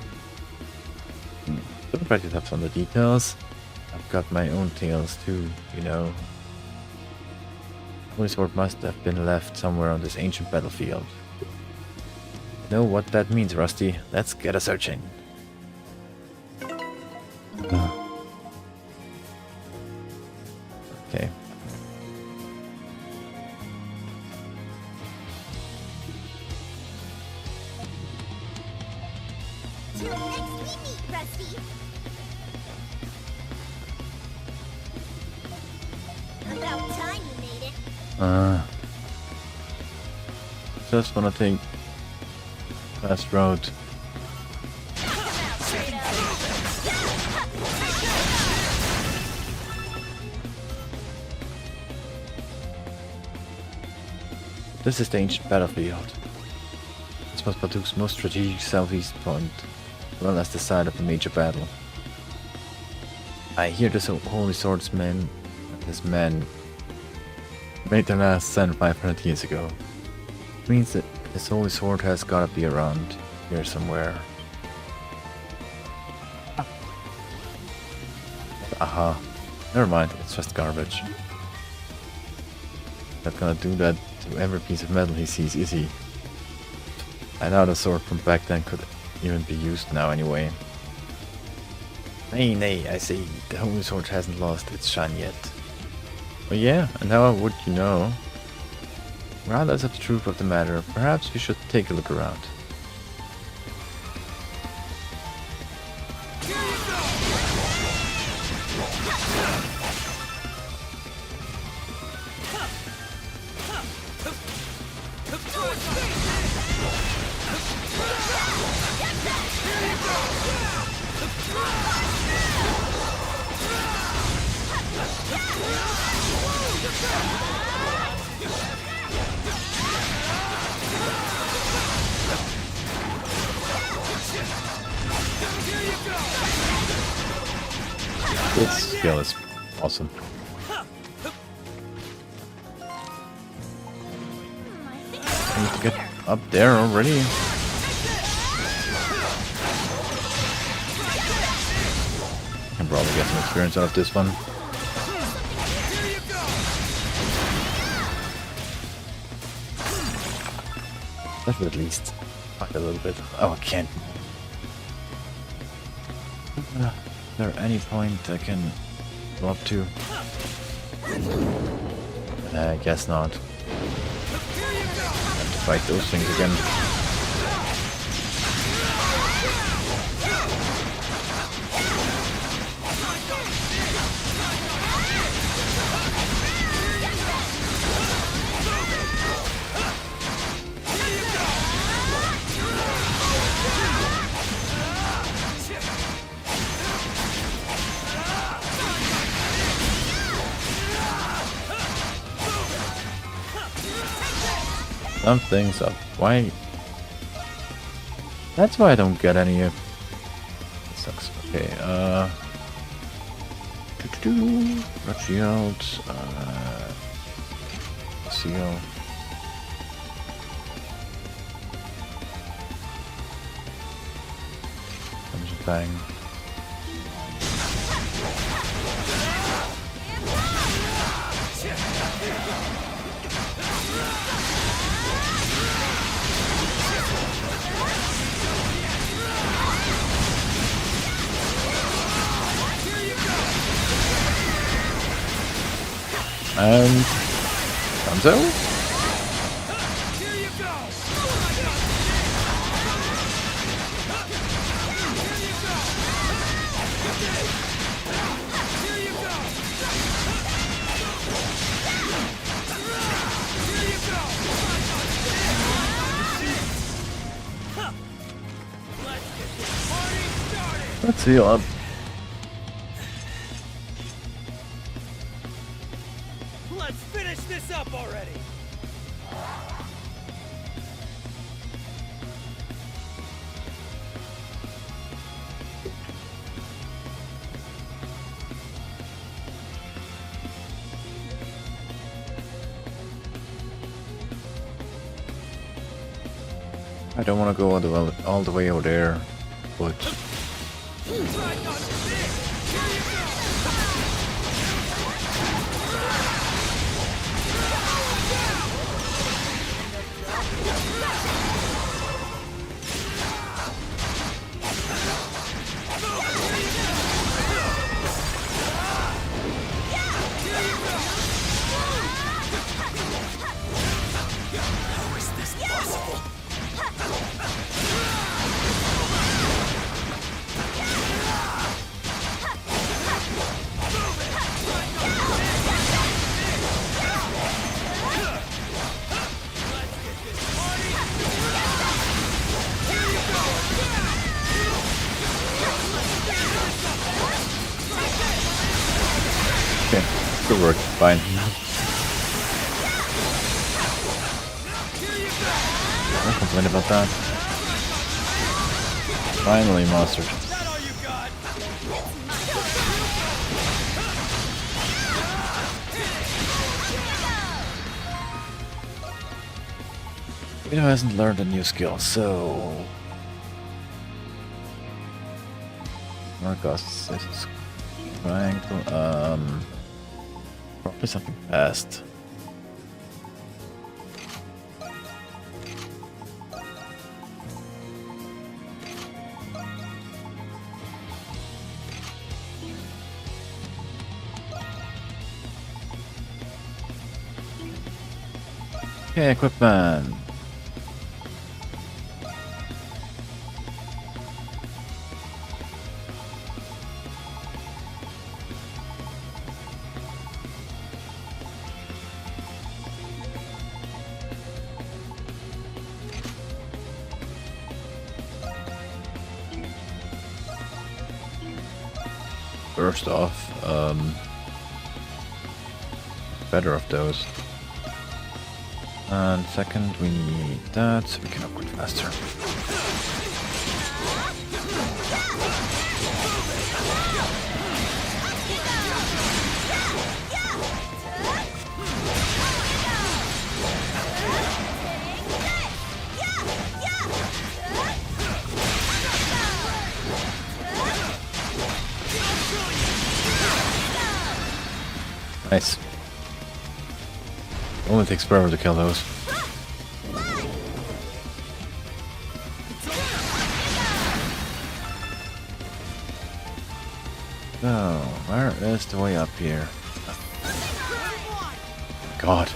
Don't practice up on the details. I've got my own tales too, you know. Holy sword must have been left somewhere on this ancient battlefield. Know what that means, Rusty? Let's get a searching. Okay. Till next we meet, Rusty. About time you made it. Just wanna take fast road. This is the ancient battlefield. This was Batu's most strategic southeast point, as well as the site of a major battle. I hear this holy swordsman and his men made their last stand 500 years ago. It means that this holy sword has gotta be around here somewhere. Aha. Never mind, it's just garbage. Not gonna do that to every piece of metal he sees, is he? I doubt a sword from back then could even be used now anyway. Nay, I see. The holy sword hasn't lost its shine yet. Oh yeah, and how would you know? Regardless of the truth of the matter, perhaps we should take a look around. This skill is awesome. I need to get up there already. I can probably get some experience out of this one. That would at least fight a little bit. Oh, I can't. Is there any point I can go up to? I guess not. Have to fight those things again. Some things up. Why? That's why I don't get any. It sucks. Okay. Red shield. Seal. Bang. And comes out. Let's heal up. Let's finish this up already. I don't want to go all the way over there, but How is this possible? okay, good work. Fine. Don't complain about that. Finally mastered. Vito hasn't learned a new skill, so Marcos is trying to probably something fast. Okay, equipment. First off, better of those. And second, we need that so we can upgrade faster. Nice. Only takes forever to kill those. So, where is the way up here? God.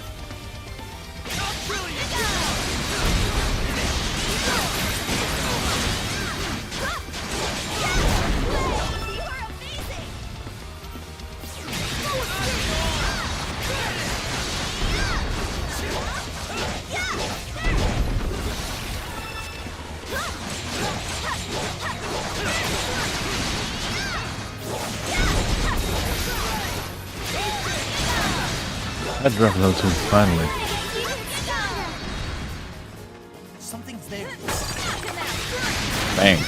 I dropped level 2 finally. Bang.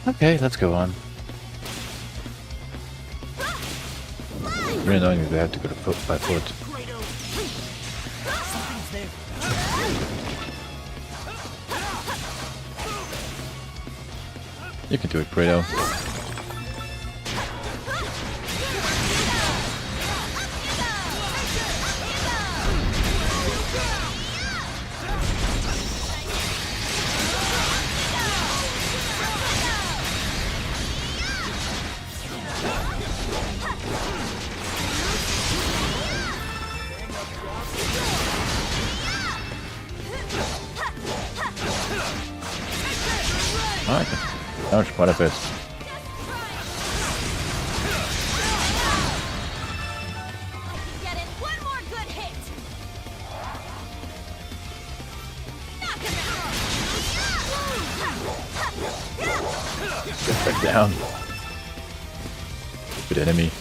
Okay, let's go on. Really annoying if we have to go to foot by foot. You can do it, Kratos. Alright, that was quite a bit. Get in one more good hit. Get back down. Good enemy.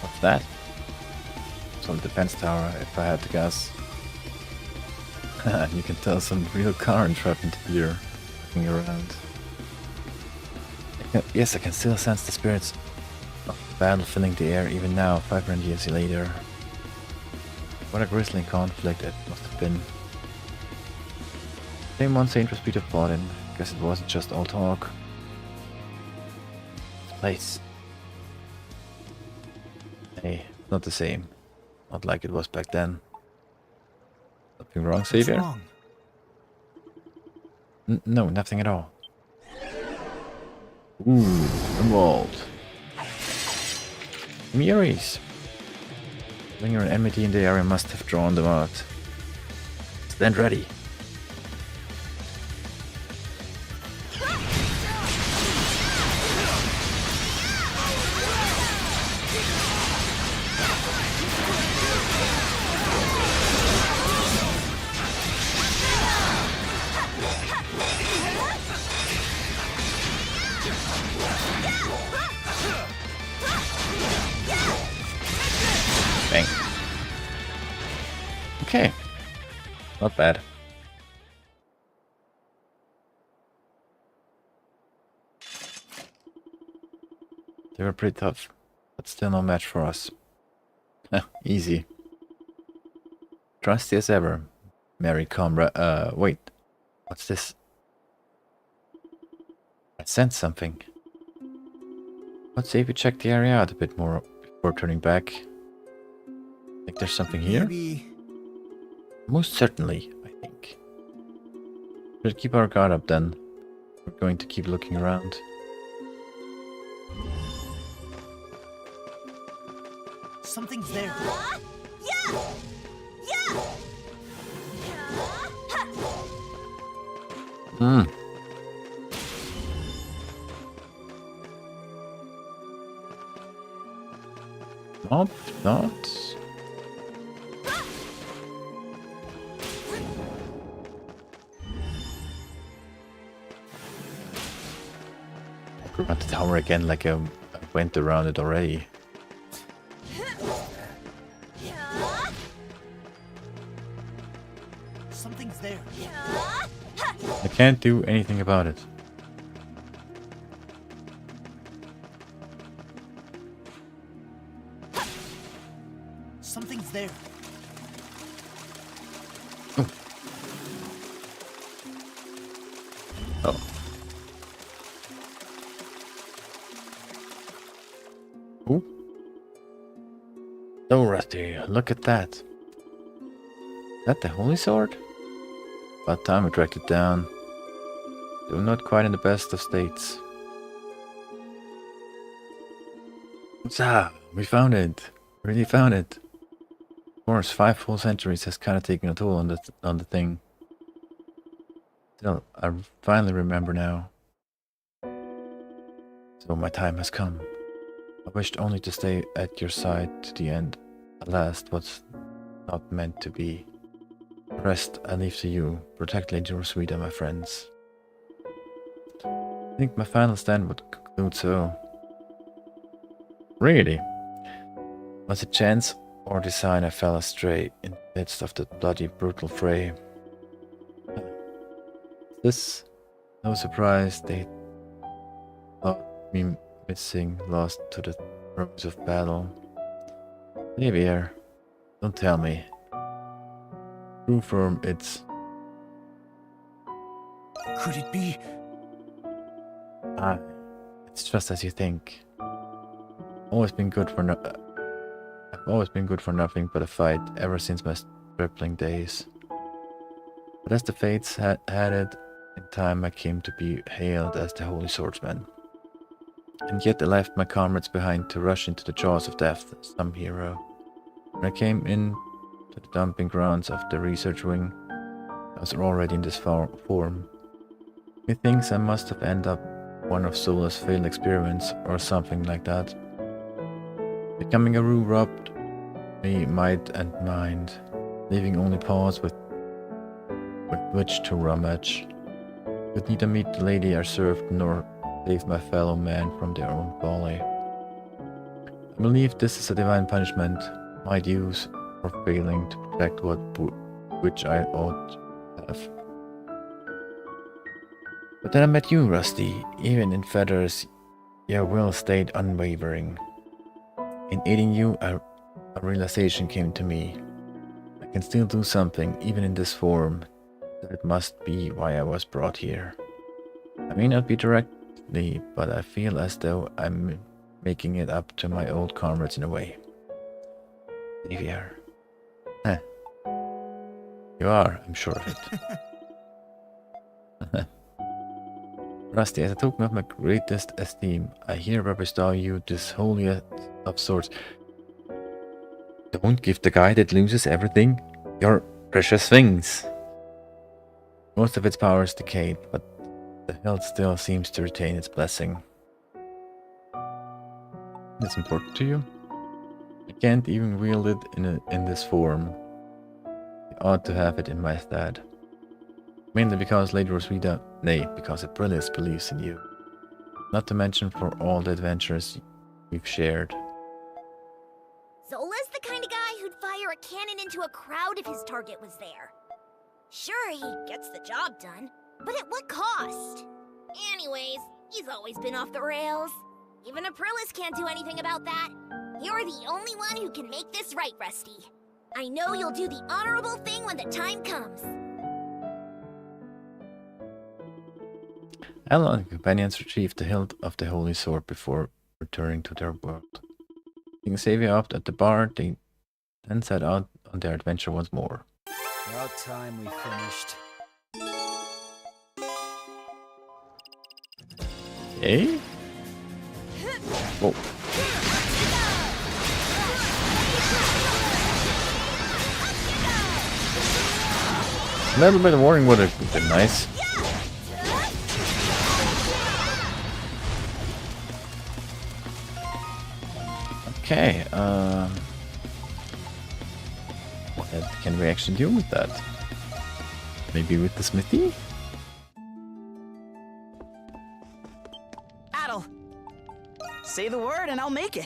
What's that? Some defense tower, if I had to guess. You can tell some real current trapped into here, looking around. Yes, I can still sense the spirits of battle filling the air even now, 500 years later. What a grisly conflict it must have been. Same one Saint was Peter fought in. Guess it wasn't just all talk. This place. Hey, not the same. Not like it was back then. Nothing wrong, Savior? What's wrong? No, nothing at all. Ooh, emerald. Miris. Linger and enmity in the area must have drawn them out. Stand ready. Bang. Okay. Not bad. They were pretty tough, but still no match for us. Easy. Trusty as ever. Merry comrade. Wait. What's this? I sense something. Let's see if we check the area out a bit more before turning back. Think there's something here? Maybe. Most certainly, I think. We'll keep our guard up then. We're going to keep looking around. Something's there. Yeah! Yeah! Hmm. Not. Around the tower again, like I went around it already. Something's there. I can't do anything about it. Something's there. Oh. Ooh. So rusty, look at that. Is that the holy sword? About time we tracked it down. Though not quite in the best of states. Ah, we found it. Really found it. Of course, 5 full centuries has kind of taken a toll on the thing. Still, I finally remember now. So my time has come. I wished only to stay at your side to the end. Alas, what's not meant to be. The rest I leave to you. Protect Lady Roswitha, my friends. I think my final stand would conclude so. Really? Was it chance or design I fell astray in the midst of the bloody brutal fray? This, no surprise, they thought me missing, lost to the throes of battle. Xavier, don't tell me. True firm, it's... Could it be? It's just as you think. Always been good for I've always been good for nothing but a fight ever since my stripling days. But as the fates had it, in time I came to be hailed as the Holy Swordsman. And yet I left my comrades behind to rush into the jaws of death as some hero. When I came in to the dumping grounds of the research wing, I was already in this form. Methinks I must have ended up one of Sola's failed experiments or something like that. Becoming a Rue robbed me might and mind, leaving only paws with which to rummage. Could neither meet the lady I served nor save my fellow man from their own folly. I believe this is a divine punishment, my dues for failing to protect which I ought to have. But then I met you, Rusty. Even in feathers, your will stayed unwavering. In aiding you, a realization came to me. I can still do something, even in this form. That it must be why I was brought here. I may not be directly, but I feel as though I'm making it up to my old comrades in a way. Xavier. You are, I'm sure of it. Rusty, as a token of my greatest esteem, I hereby bestow you this holiest of swords. Don't give the guy that loses everything your precious things. Most of its power is decayed, but the hilt still seems to retain its blessing. It's important to you? I can't even wield it in this form. You ought to have it in my stead. Mainly because Lady Roswitha, nay, because Aprilis believes in you. Not to mention for all the adventures we've shared. Zola's the kind of guy who'd fire a cannon into a crowd if his target was there. Sure, he gets the job done, but at what cost? Anyways, he's always been off the rails. Even Aprilis can't do anything about that. You're the only one who can make this right, Rusty. I know you'll do the honorable thing when the time comes. Ella and companions retrieved the hilt of the Holy Sword before returning to their world. Taking Xavier up at the bar, they then set out on their adventure once more. About time we finished. Okay. Whoa. A little bit of warning would have been nice. Okay, what can we actually do with that? Maybe with the smithy? Adel! Say the word and I'll make it.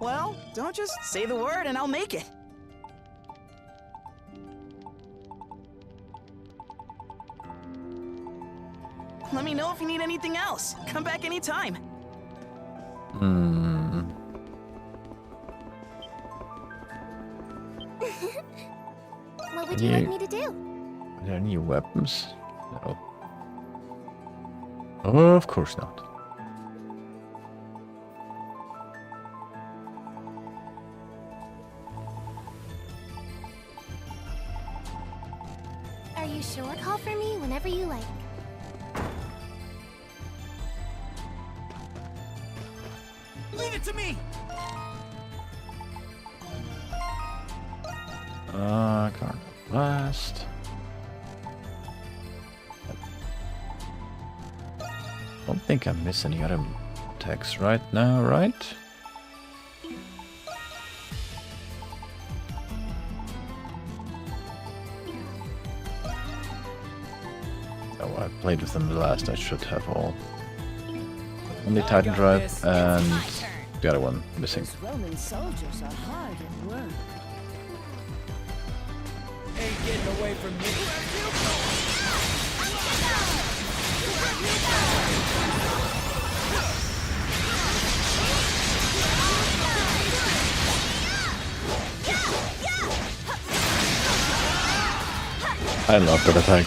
Well, don't just say the word and I'll make it. Let me know if you need anything else. Come back anytime. What would you like me to do? Are there any weapons? No. Of course not. Are you sure? Call for me whenever you like. Leave it to me! Can't blast. Don't think I miss any other attacks right now, right? Oh, I played with them the last. I should have all. Only Titan Drive and the other one missing. Roman soldiers are hard at work. Ain't getting away from me. I love that attack.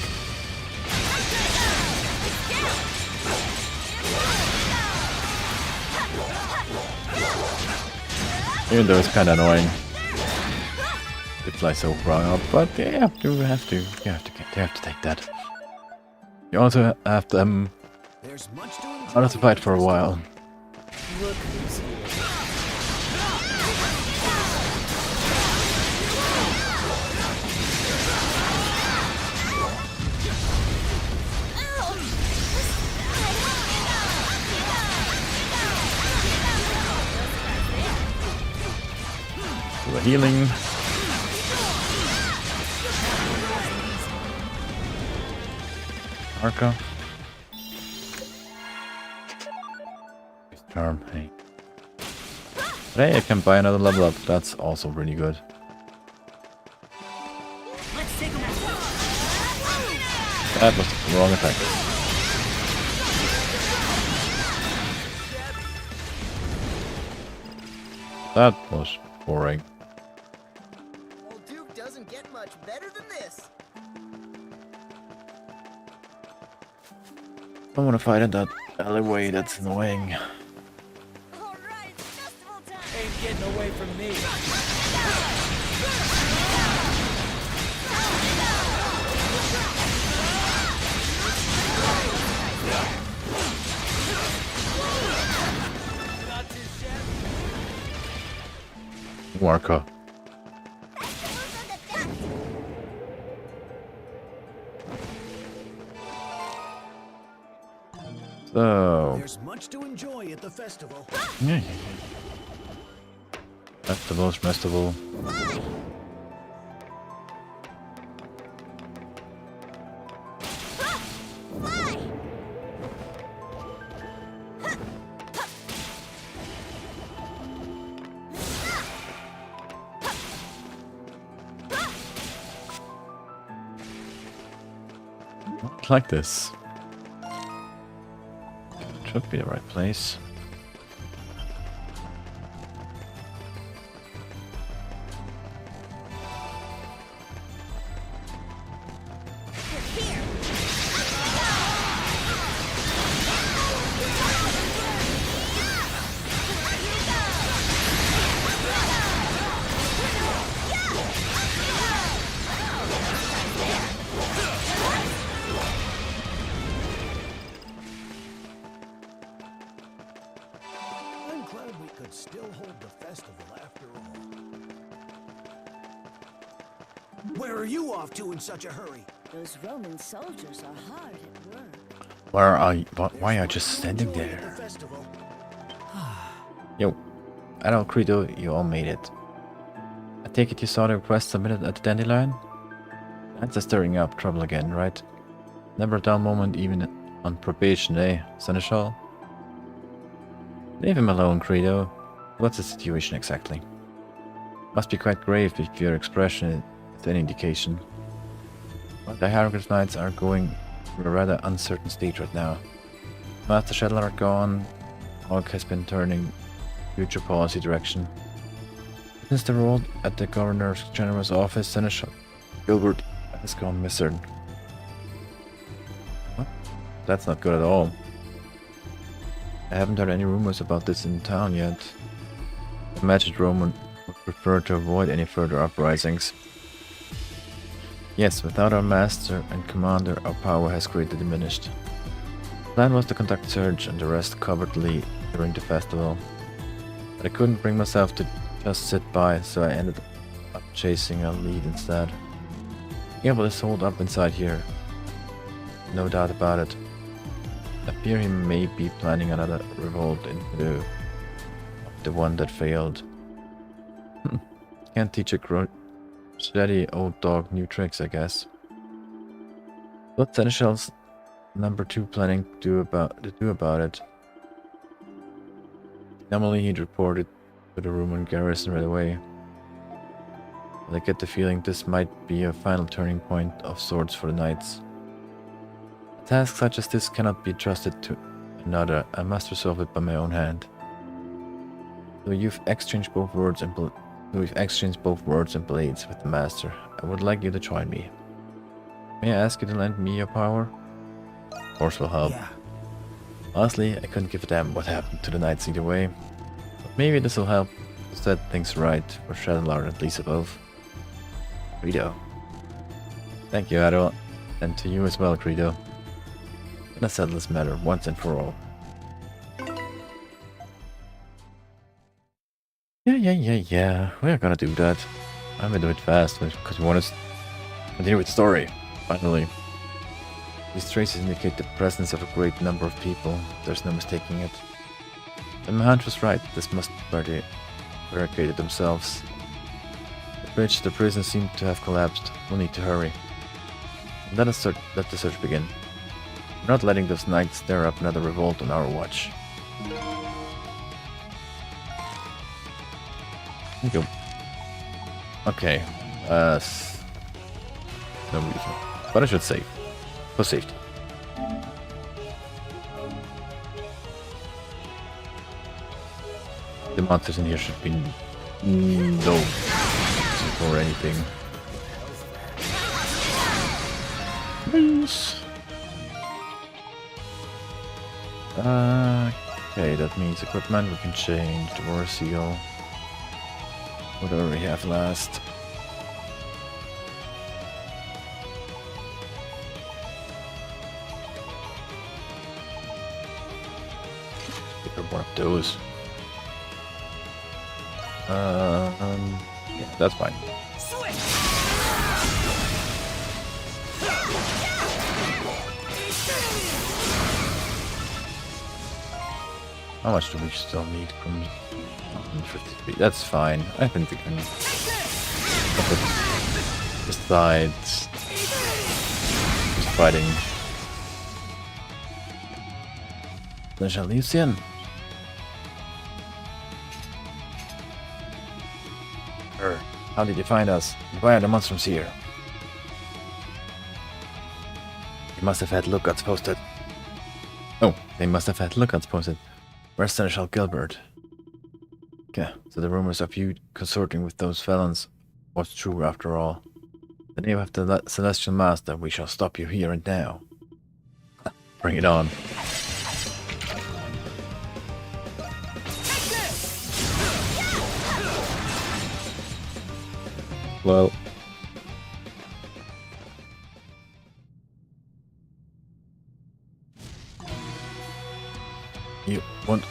Even though it's kind of annoying. It flies so far up, but yeah, you have to take that. You also have them out of the fight for a while. Look who's here. Do a healing. Arca. Charm, hey. But hey, I can buy another level up. That's also really good. That was the wrong attack. That was boring. Old Duke doesn't get much better than this. I don't want to fight in that alleyway, that's annoying. Ain't getting away from me. Warka. So There's much to enjoy at the festival. yeah. Festival. Like this. Should be the right place. I'm glad we could still hold the festival after all. Where are you off to in such a hurry? Those Roman soldiers are hard at work. Where are you? Why are you just standing there? Yo, Adult Credo, you all made it. I take it you saw the request submitted at the Dandelion? That's a stirring up trouble again, right? Never a dull moment even on probation, eh, Seneschal? Leave him alone, Credo. What's the situation exactly? Must be quite grave if your expression is any indication. Well, the Hieroglyph Knights are going through a rather uncertain state right now. Master Shuttle are gone. Hawk has been turning future policy direction. Since the role at the Governor General's office, Seneschal Gilbert has gone missing. What? That's not good at all. I haven't heard any rumors about this in town yet. I imagine Roman would prefer to avoid any further uprisings. Yes, without our master and commander, our power has greatly diminished. The plan was to conduct search and arrest covertly during the festival. But I couldn't bring myself to just sit by, so I ended up chasing a lead instead. Gable is holed up inside here. No doubt about it. I fear he may be planning another revolt in lieu of the one that failed. Can't teach a steady old dog new tricks, I guess. But Seneschal's Number 2 planning to do about it? Normally he'd reported to the room and garrison right away. But I get the feeling this might be a final turning point of sorts for the knights. A task such as this cannot be trusted to another. I must resolve it by my own hand. So you've exchanged both words and blades with the master. I would like you to join me. May I ask you to lend me your power? Force will help. Yeah. Honestly, I couldn't give a damn what happened to the knights either way. But maybe this will help set things right for Shadowlord at least above. Greedo. Thank you, Adol. And to you as well, Greedo. Let's settle this matter once and for all. Yeah. We're gonna do that. I'm gonna do it fast because we want to continue with the story. Finally. These traces indicate the presence of a great number of people. There's no mistaking it. And my hunch was right. This must be where they barricaded themselves. The bridge, the prison seemed to have collapsed. We'll need to hurry. Let the search begin. We're not letting those knights stir up another revolt on our watch. Thank you. Okay. No reason. But I should save. For safety. The monsters in here should be no or anything. Please. Okay, that means equipment we can change. The war seal. Whatever we have last. One of those. Yeah, that's fine. How much do we still need from 153? That's fine. I think we can. Besides just fighting. Then shall leave soon. How did you find us? Why are the monstrums here? You must have had lookouts posted. Oh, they must have had lookouts posted. Where's Seneschal Gilbert? Okay, so the rumors of you consorting with those felons was true after all. In the name of the Celestial Master, we shall stop you here and now. Bring it on. Well, you want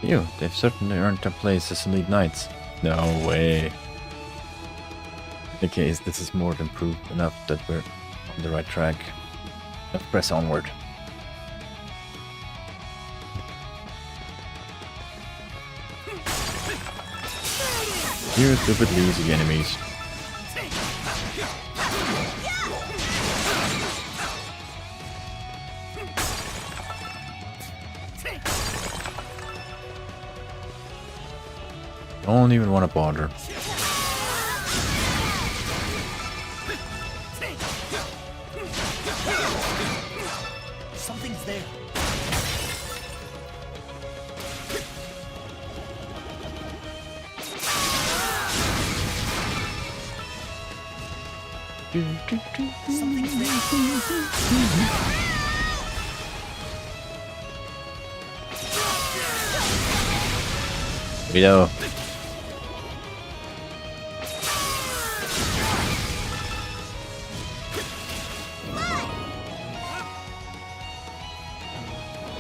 you? They've certainly earned their place as elite knights. No way. In any case, this is more than proof enough that we're on the right track. Let's press onward. You stupid easy enemies. Don't even want to bother. Something's there. Something's there. We know.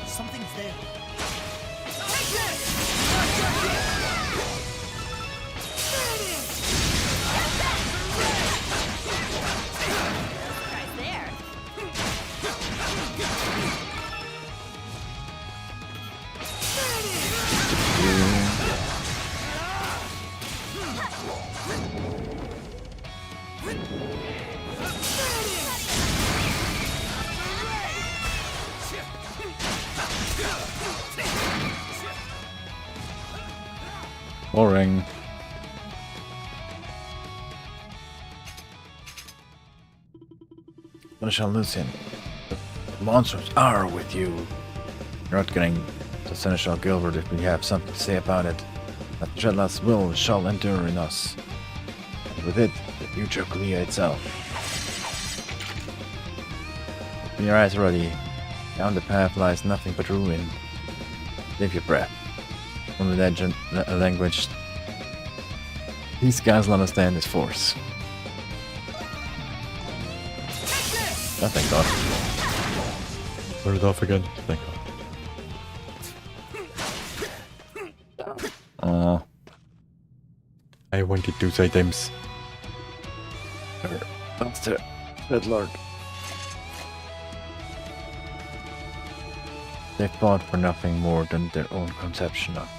Something's there. Boring. Seneschal Lucian, the monsters are with you. You're not getting to Seneschal Gilbert if we have something to say about it. That Jedla's will shall endure in us. And with it, the future Clea itself. Open your eyes already. Down the path lies nothing but ruin. Save your breath. Only legend, language these guys will understand is force. Oh, thank God. Turn it off again. Thank God. Oh. I wanted those items. Monster, Red Lord. They fought for nothing more than their own conception of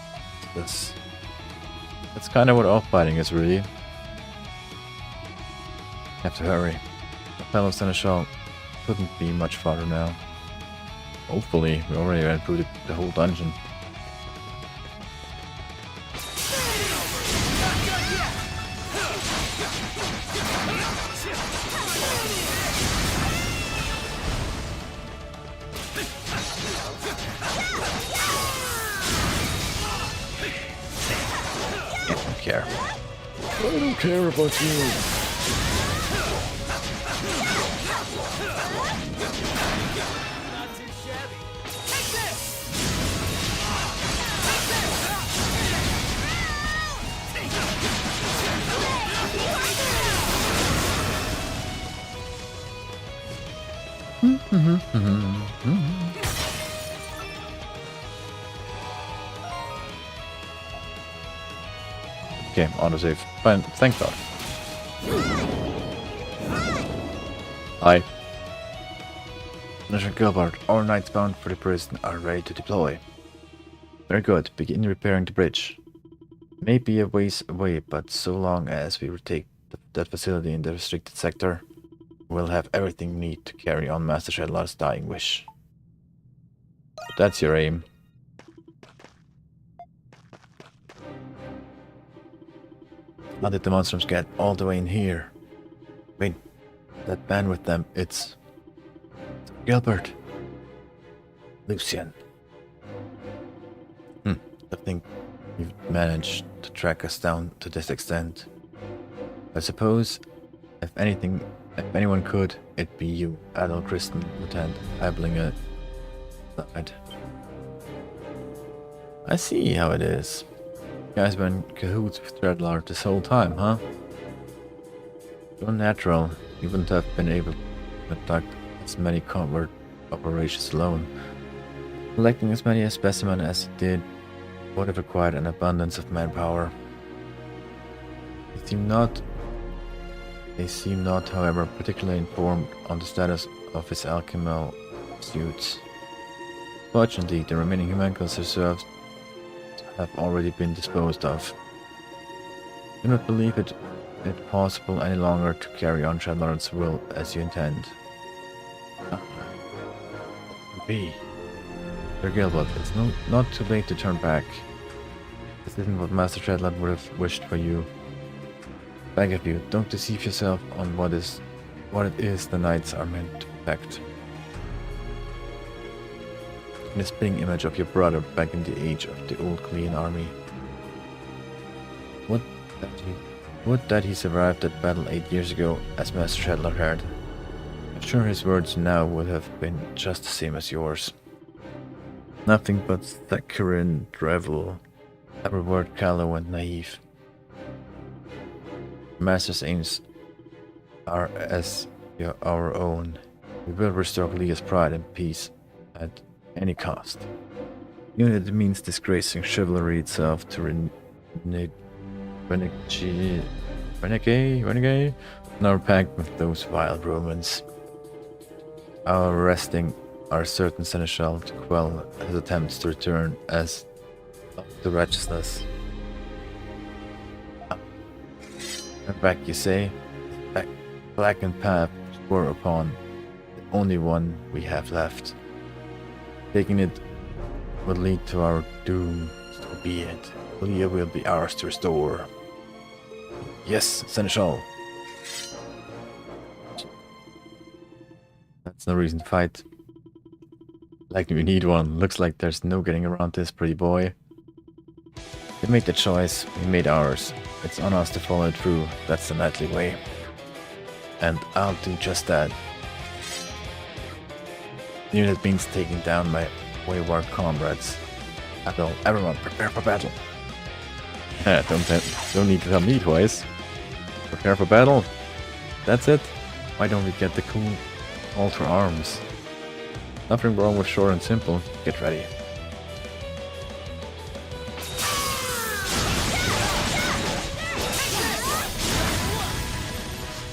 this. That's kind of what all fighting is, really. Have to hurry. The fellow Seneschal couldn't be much farther now. Hopefully, we already went through the whole dungeon. I don't care about you. Okay, autosave. Fine, thank God. Hi. Mr. Gilbert, all knights bound for the prison are ready to deploy. Very good, begin repairing the bridge. May be a ways away, but so long as we retake that facility in the restricted sector, we'll have everything we need to carry on Master Shadlar's dying wish. That's your aim. How did the monsters get all the way in here? Wait, that man with them, it's Gilbert. Lucian. I think you've managed to track us down to this extent. I suppose, if anyone could, it'd be you, adult Kristen, Lieutenant Eblinger. I see how it is. You guys been in cahoots with Dreadlord this whole time, huh? So natural, you wouldn't have been able to conduct as many covert operations alone. Collecting as many specimens as you did would have required an abundance of manpower. They seem not, however, particularly informed on the status of his alchemical pursuits. Fortunately, the remaining humancles reserved have already been disposed of. Do not believe it possible any longer to carry on Shadlar's will as you intend. Sir Gilbert, it's not too late to turn back. This isn't what Master Shadlar would have wished for you. Beg of you, don't deceive yourself on what it is the knights are meant to protect. In a spitting image of your brother back in the age of the old Clean army. Would that he survived that battle 8 years ago, as Master Shadlar had. I'm sure his words now would have been just the same as yours. Nothing but saccharine drivel, every word callow and naive. Master's aims are as our own. We will restore Leah's pride and peace at any cost. Even if it means disgracing chivalry itself to renegade on our pact with those vile Romans. Our arresting our certain seneschal to quell his attempts to return as to righteousness. And back, you say? Back, blackened path swore upon, the only one we have left. Taking it would lead to our doom. So be it. Leah will be ours to restore. Yes, Seneschal. That's no reason to fight. Like we need one. Looks like there's no getting around this, pretty boy. We made the choice, we made ours. It's on us to follow it through. That's the knightly way. And I'll do just that. Even if it means taking down my wayward comrades. Everyone, prepare for battle. Don't need to tell me twice. Prepare for battle. That's it. Why don't we get the cool call to arms? Nothing wrong with short and simple. Get ready.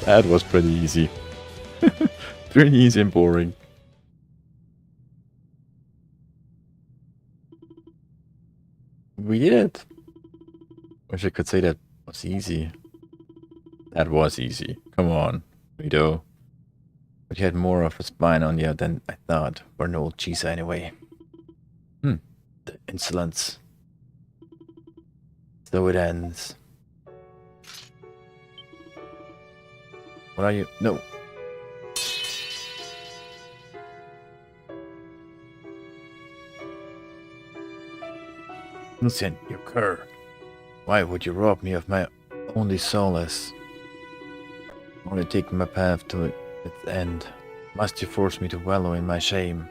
That was pretty easy. Pretty easy and boring. We did it. Wish I could say that was easy. That was easy. Come on, Rito. But you had more of a spine on you than I thought. We're an old cheese anyway. The insolence. So it ends. What are you? No. Lucian, you cur. Why would you rob me of my only solace? Only taking my path to its end. Must you force me to wallow in my shame?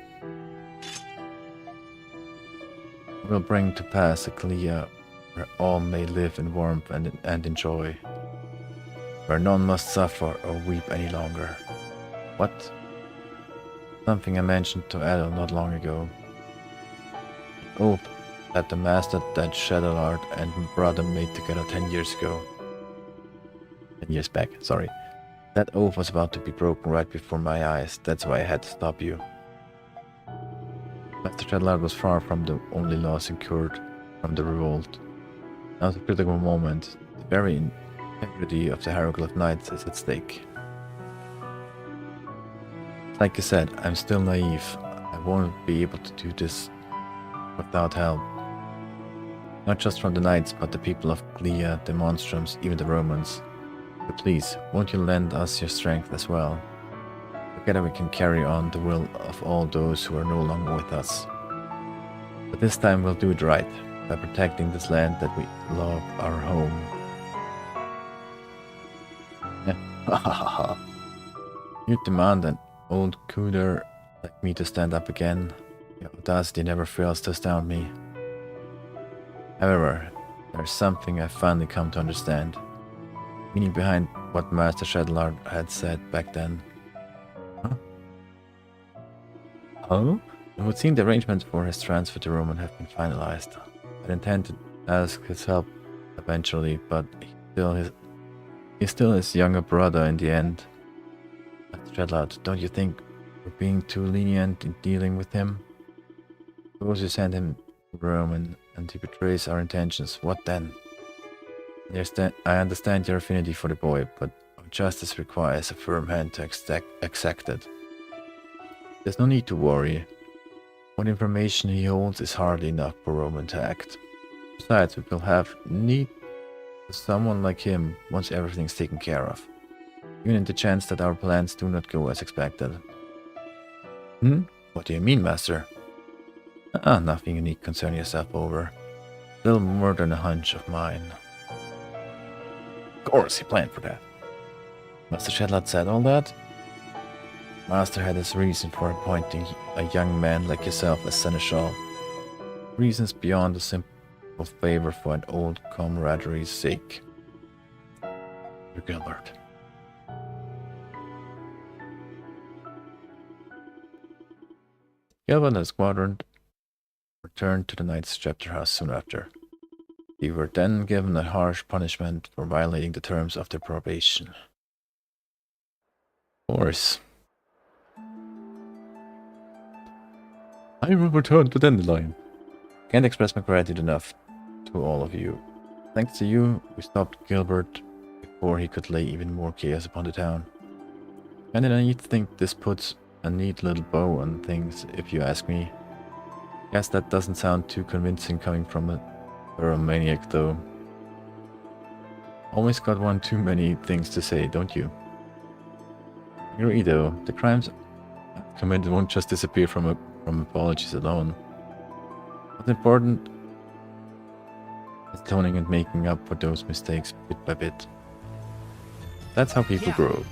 I will bring to pass a Clea where all may live in warmth and in joy. Where none must suffer or weep any longer. What? Something I mentioned to Adel not long ago. Oath that the master that Shadowlord and brother made together 10 years ago. 10 years back, sorry. That oath was about to be broken right before my eyes. That's why I had to stop you. Master Shadowlord was far from the only loss incurred from the revolt. Now at a critical moment, the very integrity of the Hieroglyph Knights is at stake. Like I said, I'm still naive. I won't be able to do this without help. Not just from the Knights, but the people of Clea, the Monstrums, even the Romans. But please, won't you lend us your strength as well? Together we can carry on the will of all those who are no longer with us. But this time we'll do it right, by protecting this land that we love our home. You demand an old cooter like me to stand up again. Your audacity never fails to astound me. However, there's something I've finally come to understand. Meaning behind what Master Shadowlord had said back then. Huh? It would seem the arrangements for his transfer to Roman have been finalized. I intend to ask his help eventually, but he's still his younger brother in the end. Master Shadowlord, don't you think we're being too lenient in dealing with him? Suppose you send him to Rome and he betrays our intentions. What then? I understand your affinity for the boy, but justice requires a firm hand to exact it. There's no need to worry. What information he holds is hardly enough for Roman to act. Besides, we will have need for someone like him once everything's taken care of. Even in the chance that our plans do not go as expected. What do you mean, Master? Nothing you need concern yourself over. Little more than a hunch of mine. Of course, he planned for that. Master Shadowlord said all that? Master had his reason for appointing a young man like yourself as Seneschal. Reasons beyond a simple favor for an old camaraderie's sake. Gilbert. Gilbert and his squadron returned to the Knight's chapter house soon after. They were then given a harsh punishment for violating the terms of their probation. Of course. I will return to Dandelion. Can't express my gratitude enough to all of you. Thanks to you, we stopped Gilbert before he could lay even more chaos upon the town. And then I think this puts a neat little bow on things, if you ask me. Guess that doesn't sound too convincing coming from a pyromaniac though. Always got one too many things to say, don't you? Agree though, the crimes committed won't just disappear from apologies alone. What's important is atoning and making up for those mistakes bit by bit. That's how people grow.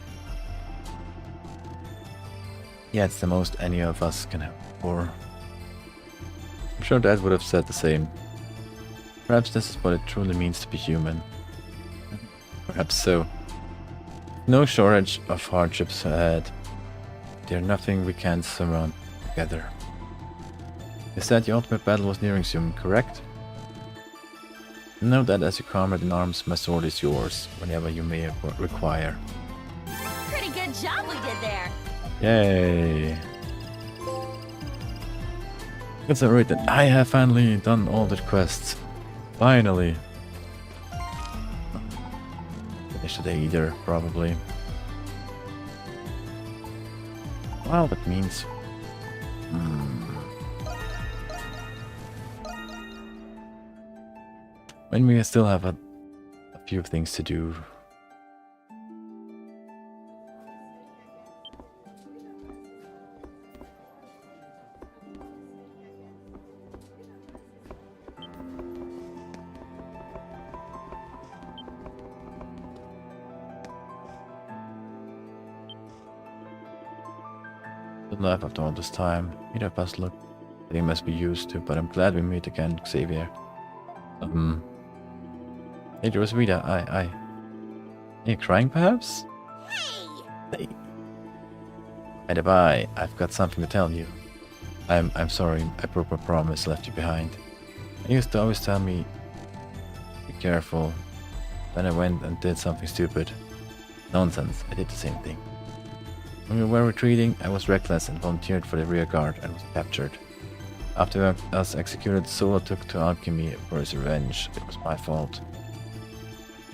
Yeah, it's the most any of us can hope for. I'm sure Dad would have said the same. Perhaps this is what it truly means to be human. Perhaps so. No shortage of hardships ahead. They're nothing we can't surmount together. You said the ultimate battle was nearing soon, correct? Know that as your comrade in arms, my sword is yours, whenever you may require. Pretty good job we did there. Yay! It's a right that I have finally done all the quests. Finally! Finish today either, probably. Well, that means... when we still have a few things to do. Good life after all this time. Neither of us look the same as we used to, but I'm glad we meet again, Xavier. Hey, Roswitha, Are you crying, perhaps? Hey! By the by, I've got something to tell you. I'm sorry, I broke my promise, left you behind. You used to always tell me, be careful. Then I went and did something stupid. Nonsense, I did the same thing. When we were retreating, I was reckless and volunteered for the rear guard and was captured. After us executed, Solo took to alchemy for his revenge. It was my fault.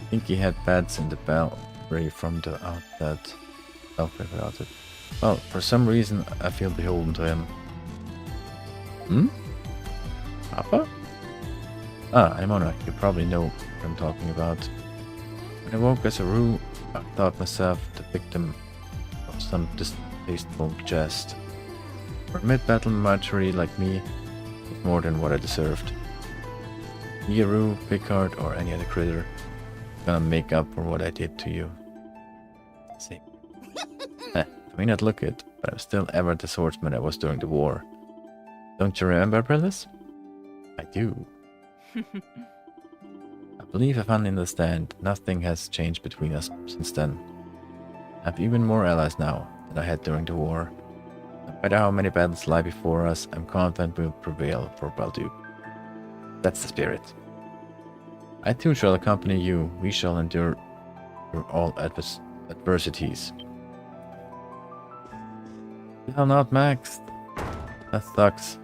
I think he had bats in the belfry from the outlet. Well, for some reason, I feel beholden to him. Papa? Ah, Imona, you probably know what I'm talking about. When I woke as a rule, I thought myself the victim of some distasteful jest. For a mid-battle martyr like me, it's more than what I deserved. Yeru, Picard, or any other critter gonna make up for what I did to you. See. I may not look it, but I'm still ever the swordsman I was during the war. Don't you remember, Aprillis? I do. I believe I finally understand. Nothing has changed between us since then. I have even more allies now than I had during the war. No matter how many battles lie before us, I'm confident we'll prevail for Baldu. That's the spirit. I too shall accompany you. We shall endure through all adversities. Still not maxed. That sucks.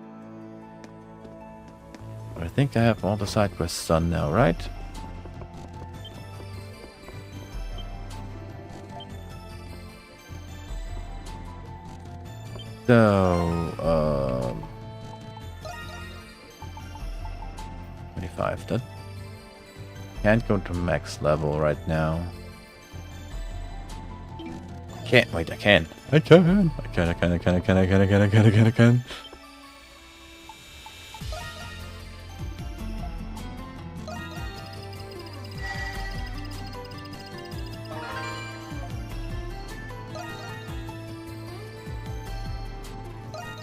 But I think I have all the side quests done now, right? So, 25. That can't go to max level right now. Can't wait. I can. I can.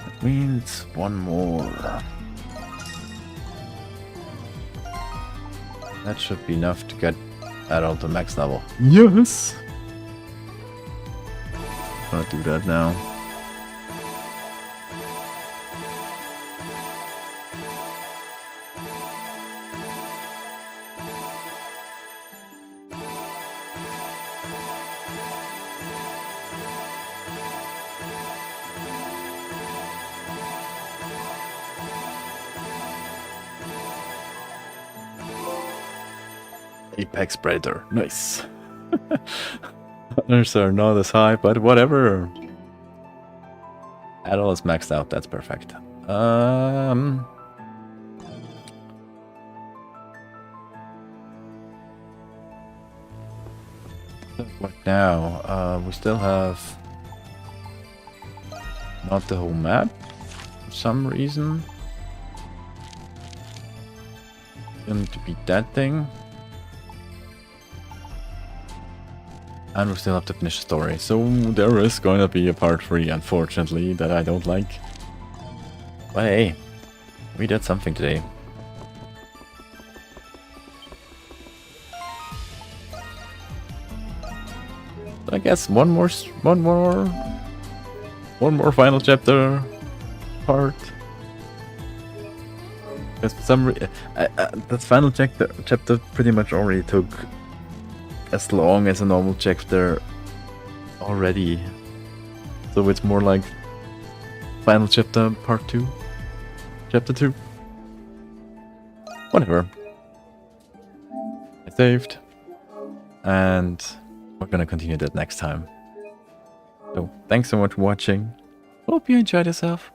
That means one more. That should be enough to get Adult to max level. Yes! I'm gonna do that now. Apex Predator. Nice. Others are not as high, but whatever. Adol is maxed out, that's perfect. What now? We still have not the whole map for some reason. Going to beat that thing. And we still have to finish the story. So there is going to be a part 3, unfortunately, that I don't like. But hey, we did something today. I guess one more final chapter part. Because for some reason, that final chapter pretty much already took as long as a normal chapter already. So it's more like final chapter part 2. Chapter 2. Whatever. I saved. And we're gonna continue that next time. So thanks so much for watching. Hope you enjoyed yourself.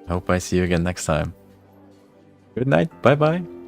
Hope I see you again next time. Good night. Bye bye.